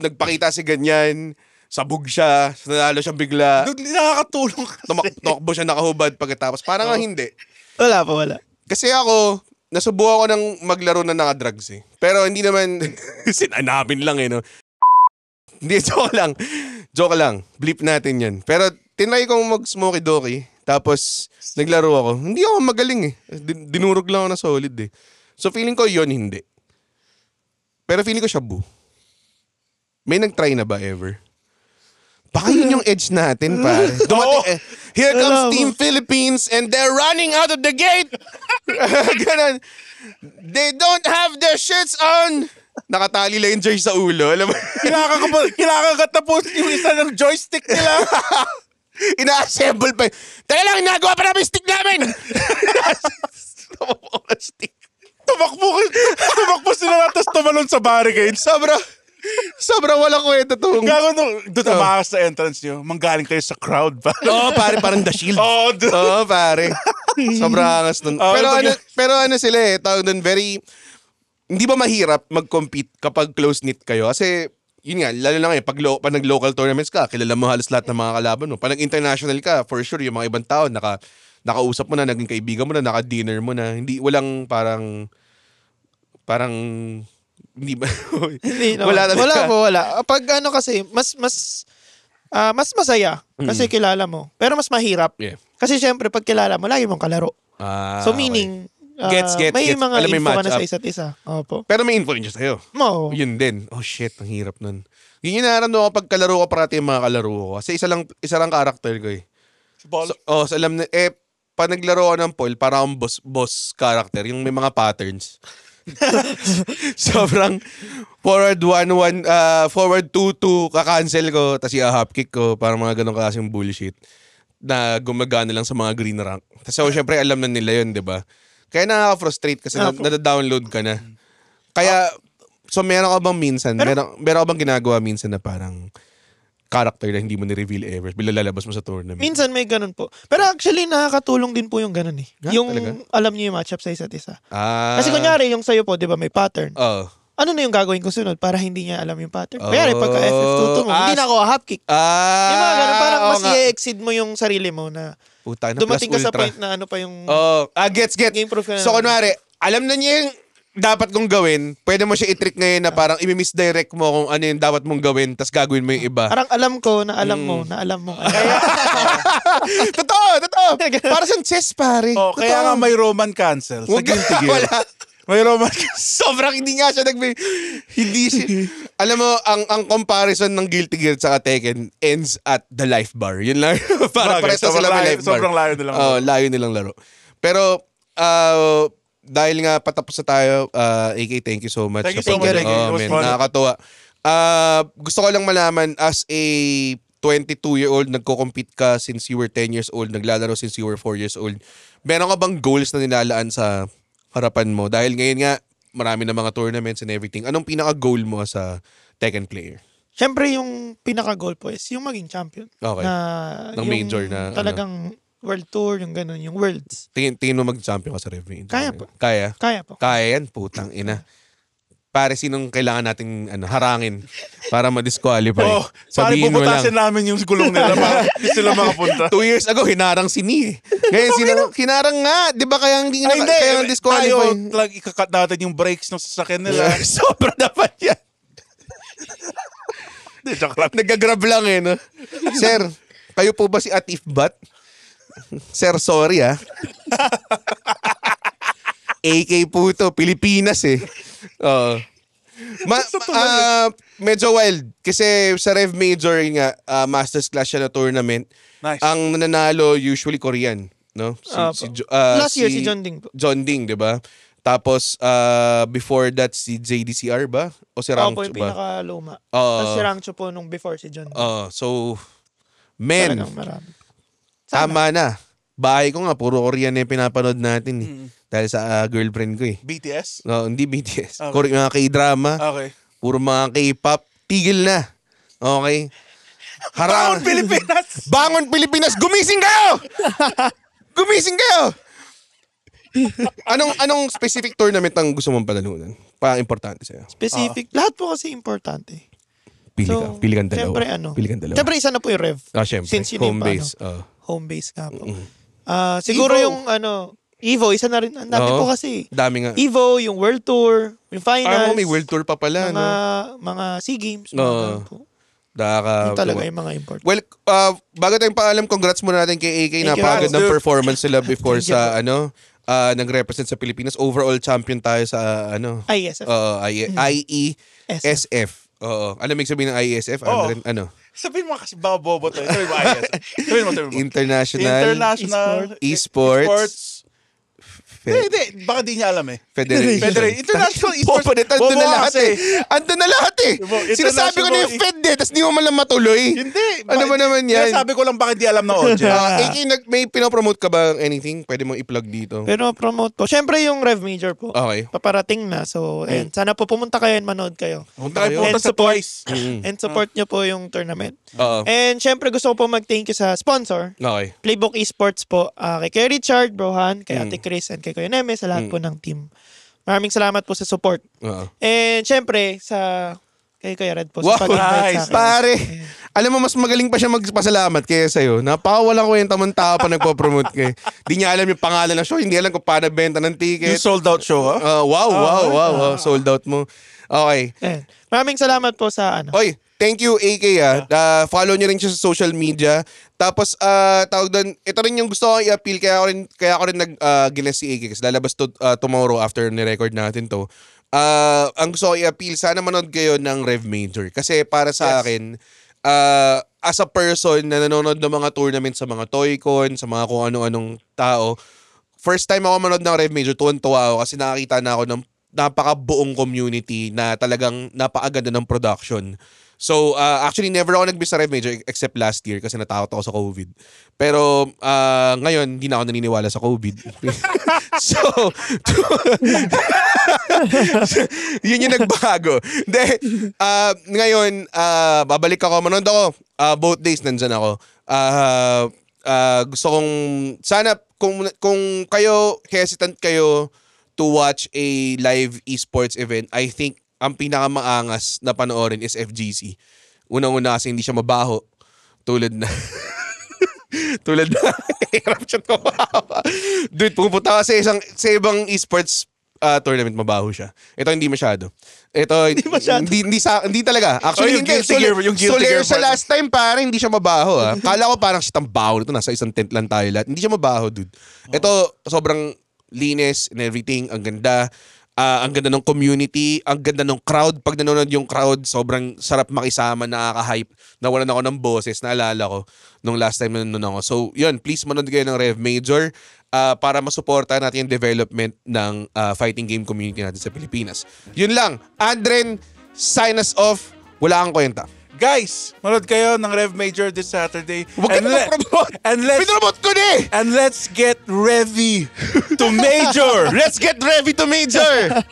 nagpakita si ganyan, sabog siya, nanalo siya bigla,
Dude, nakakatulong kasi.
tumakbo siya nakahubad pagkatapos. Parang hindi.
Wala.
Kasi ako, nasubukan ko ng maglaro na naka-drugs eh. Pero hindi naman, sinanapin lang eh, no? Hindi, joke lang. Bleep natin yan. Pero tinry kong mag-smoky-doky. Tapos, naglaro ako. Hindi ako magaling eh. Dinurog lang ako na solid eh. So, feeling ko yon hindi. Pero feeling ko shabu. May nag-try na ba ever? Baka yun yung edge natin, pare. Here comes Team Philippines and they're running out of the gate. Ganon. They don't have their shirts on. Nakatali lang yung jersey sa ulo. Alam mo?
Kinakagat na po yung isa ng joystick nila.
Ina-assemble pa. Teka lang, nagawa pa namin stick namin.
Tumakbo sila tapos tumalon sa barricade.
Sobrang walang kwenta to.
Gago doon tumakas sa entrance nyo. Manggaling kayo sa crowd ba?
Pare, parang The Shield. Pare. Sobrang angas nun. Pero ano sila tawag nun, hindi ba mahirap mag-compete kapag close-knit kayo? Kasi, yun nga, lalo lang pag nag-local tournaments ka, kilala mo halos lahat ng mga kalaban mo. Pag nag-international ka, for sure, yung mga ibang tao, nakausap mo na, naging kaibigan mo na, naka-dinner mo na. Walang parang, hindi ba?
Hindi no. Wala. Pag kasi, mas masaya kasi kilala mo. Pero mas mahirap.
Yeah.
Kasi syempre, pag kilala mo, lagi mong kalaro. So meaning,
Gets.
may mga
Alam, may
info ka na
match
sa isa't isa. Opo.
Pero may info rin siya sa'yo. Yun din. Oh shit, ang hirap nun. Yun yung naramdaman ko pag kalaro ko parati yung mga kalaro ko. Kasi isa lang karakter ko So, alam na, pag naglaro ko ng Paul, parang boss character. Yung may mga patterns. Sobrang forward 1-1, forward 2-2, kakancel ko, tapos i-hop kick ko, parang mga ganun klaseng bullshit na gumagana lang sa mga green rank. So, syempre, alam na nila yun, di ba? Kaya nakaka-frustrate kasi nada-download ka na. Kaya, so meron ka bang minsan, meron ka bang ginagawa minsan na parang character na hindi mo ni-reveal ever, bila lalabas mo sa tournament?
Minsan may ganun po. Pero actually, nakakatulong din po yung ganun yung
talaga?
alam niyo yung matchup sa isa't isa. Kasi kunyari, yung sa'yo po, di ba, may pattern. Ano na yung gagawin ko sunod para hindi niya alam yung pattern? Kunyari, pagka FF2 mo, hindi na ako hop kick. Yung mga ganun, parang mas i-exceed mo yung sarili mo na dumating ka sa point na ano pa yung...
Gets.
Game proof ka na.
So, kunwari, alam na niya yung dapat kong gawin, pwede mo siya i-trick ngayon na parang i-misdirect mo kung ano yung dapat mong gawin, tas gagawin mo yung iba.
Parang alam ko na alam mo na alam mo.
Totoo. Para siyang chess, pare.
Kaya nga may Roman cancel sa Guilty Gear. May Roman
sobrang hindi nga siya hindi siya. Alam mo, ang comparison ng Guilty Gear sa Tekken ends at the life bar. Yun lang. Para pareho sila may life bar.
Sobrang layo nilang
laro. Layo nilang laro. Pero, dahil nga patapos na tayo, AK, thank you so much.
Thank you so much.
Nakakatuwa. Gusto ko lang malaman, as a 22-year-old, nagko-compete ka since you were 10 years old, naglalaro since you were 4 years old. Meron ka bang goals na nilalaan sa harapan mo? Dahil ngayon nga, marami na mga tournaments and everything. Anong pinaka-goal mo sa Tekken player?
Siyempre, yung pinaka-goal po is yung maging champion.
Okay. Ng major na...
Talagang world tour, yung gano'n, yung worlds.
Tingin mo mag-champion ka sa Rev Major?
Kaya po.
Kaya?
Kaya po.
Kaya yan, putang ina. Pare, sinong kailangan nating harangin para ma-disqualify?
Sabihin mo lang. Pare, namin yung gulong nila para sila makapunta.
2 years ago, hinarang si Ni. Ngayon, hinarang nga. Di ba kaya hindi disqualify?
Tayo, ikakat natin yung brakes ng sasakyan nila.
Sobra dapat yan. Nagagrab lang no? Sir, kayo po ba si Atif Bat? Sir, sorry AK po ito, Pilipinas medyo wild. Kasi sa Rev Major nga, Masters Class siya na tournament.
Nice.
Ang nananalo usually Korean. No?
Last year si John Ding po.
John Ding, di ba? Tapos, before that, si JDCR ba? O si Rangcho ba?
Ako yung pinaka-luma. Tapos si Rangcho po nung before si John Ding.
So, men.
Talagang marami.
Tama na. Bahay ko nga, puro Korean na yung pinapanood natin Dahil sa girlfriend ko
BTS?
No, hindi BTS. Okay. Mga K-drama.
Okay. Puro
mga K-pop. Tigil na. Okay?
Bangon Pilipinas!
Bangon Pilipinas! Gumising kayo! Gumising kayo! Anong specific tournament ang gusto mong panalunan? Pa-importante sa'yo?
Specific? Lahat po kasi importante.
Pili kang dalawa.
Siyempre isa na po yung Rev.
Siyempre.
Since
home base.
Home base nga po. Siguro Evo. Yung Evo, isa na rin. Ang dami po kasi.
Dami nga.
Evo, yung World Tour, yung Finals.
May World Tour pa pala.
Mga SEA Games. Yung talaga yung mga important.
Well, bago tayong paalam, congrats muna natin kay AK. Napakagandang performance sila before sa nag-represent sa Pilipinas. Overall champion tayo sa
IESF.
IESF. Oo. Alam mo yung sabihin ng IESF?
Sabihin mo kasi bobo to. Sabihin mo IESF. Sabihin mo.
International Esports
Hindi. Baka di niya alam eh.
Federation.
International Esports.
Andun na lahat eh. Andun na lahat eh. Sinasabi ko na yung Fed eh, tapos di mo man lang matuloy.
Hindi.
Ano ba naman yan?
Sabi ko lang bakit di alam ng audience.
AK, may pinopromote ka ba anything? Pwede mong i-plug dito.
Pero promote po. Siyempre yung Rev Major po.
Okay.
Paparating na. So, and sana po pumunta kayo and manood kayo.
Punta kayo sa Twice.
And support nyo po yung tournament. And siyempre gusto ko po mag-thank you sa sponsor.
Okay.
Playbook Esports po. Kay Kuya Richard, Brohan, kay Ate Chris, and kay Kuya Neme, sa lahat po ng team. Maraming salamat po sa support. And syempre, kay Kuya Red po sa pag-invite sa akin.
Pare, alam mo, mas magaling pa siya magpasalamat kaya sa'yo. Napakawalang kwenta mong tao pa nagpo-promote kayo. Di niya alam yung pangalan ng show, hindi alam kung paano benta ng ticket.
Yung sold out show, ha?
Wow. Sold out mo. Okay.
Maraming salamat po sa
Oy, thank you AK follow niyo rin siya sa social media. Tapos tawag doon, ito rin yung gusto ko i-appeal kaya ako rin nag-guest si AK kasi lalabas to tomorrow after ni-record natin to. Ang gusto ko i-appeal, sana manood kayo ng Rev Major kasi para sa akin as a person na nanonood ng mga tournament sa mga Toycon, sa mga kung ano-anong tao, first time ako manood ng Rev Major, tuwan-tuwa ako kasi nakakita na ako ng napakabuong community na talagang napakaganda ng production. So, actually, never ako nag-miss sa Rev Major except last year kasi natakot ako sa COVID. Pero, ngayon, hindi na ako naniniwala sa COVID. So, yun yung nagbago. Ngayon, babalik ako. Manood ako. Both days, nandyan ako. Gusto kong, sana, kung kayo, hesitant kayo to watch a live esports event, I think ang pinakamaangas na panoorin is FGC. Unang-una kasi hindi siya mabaho. Tulad na hirap siya tumawa. Dude, pumunta ka sa ibang esports tournament, mabaho siya. Ito hindi masyado. Hindi talaga. Actually,
yung Guilty Gear
sa last time parang hindi siya mabaho. Kala ko parang siya baho nito. Nasa isang tent lang tayo lahat. Hindi siya mabaho, dude. Ito, sobrang linis and everything. Ang ganda. Ang ganda ng community. Ang ganda ng crowd. Pag nanonood yung crowd, sobrang sarap makisama, nakaka-hype. Nawalan ako ng boses. Naalala ko nung last time na nanonood ako. So, yun. Please manood kayo ng Rev Major para masuporta natin yung development ng fighting game community natin sa Pilipinas. Yun lang. Andren, sign us off. Wala kang kwenta.
Guys, manood kayo ng Rev Major this Saturday.
Huwag ka na promote. Pinromote ko na eh.
And let's get Revy to Major.
Let's get Revy to Major.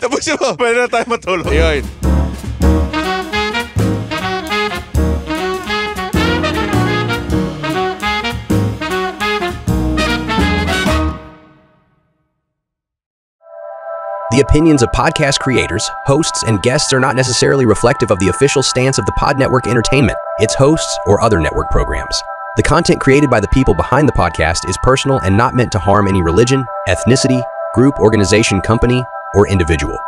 Tapos mo.
Pwede na tayo matulog.
Ayun.
The opinions of podcast creators, hosts, and guests are not necessarily reflective of the official stance of the Pod Network Entertainment, its hosts, or other network programs. The content created by the people behind the podcast is personal and not meant to harm any religion, ethnicity, group, organization, company, or individual.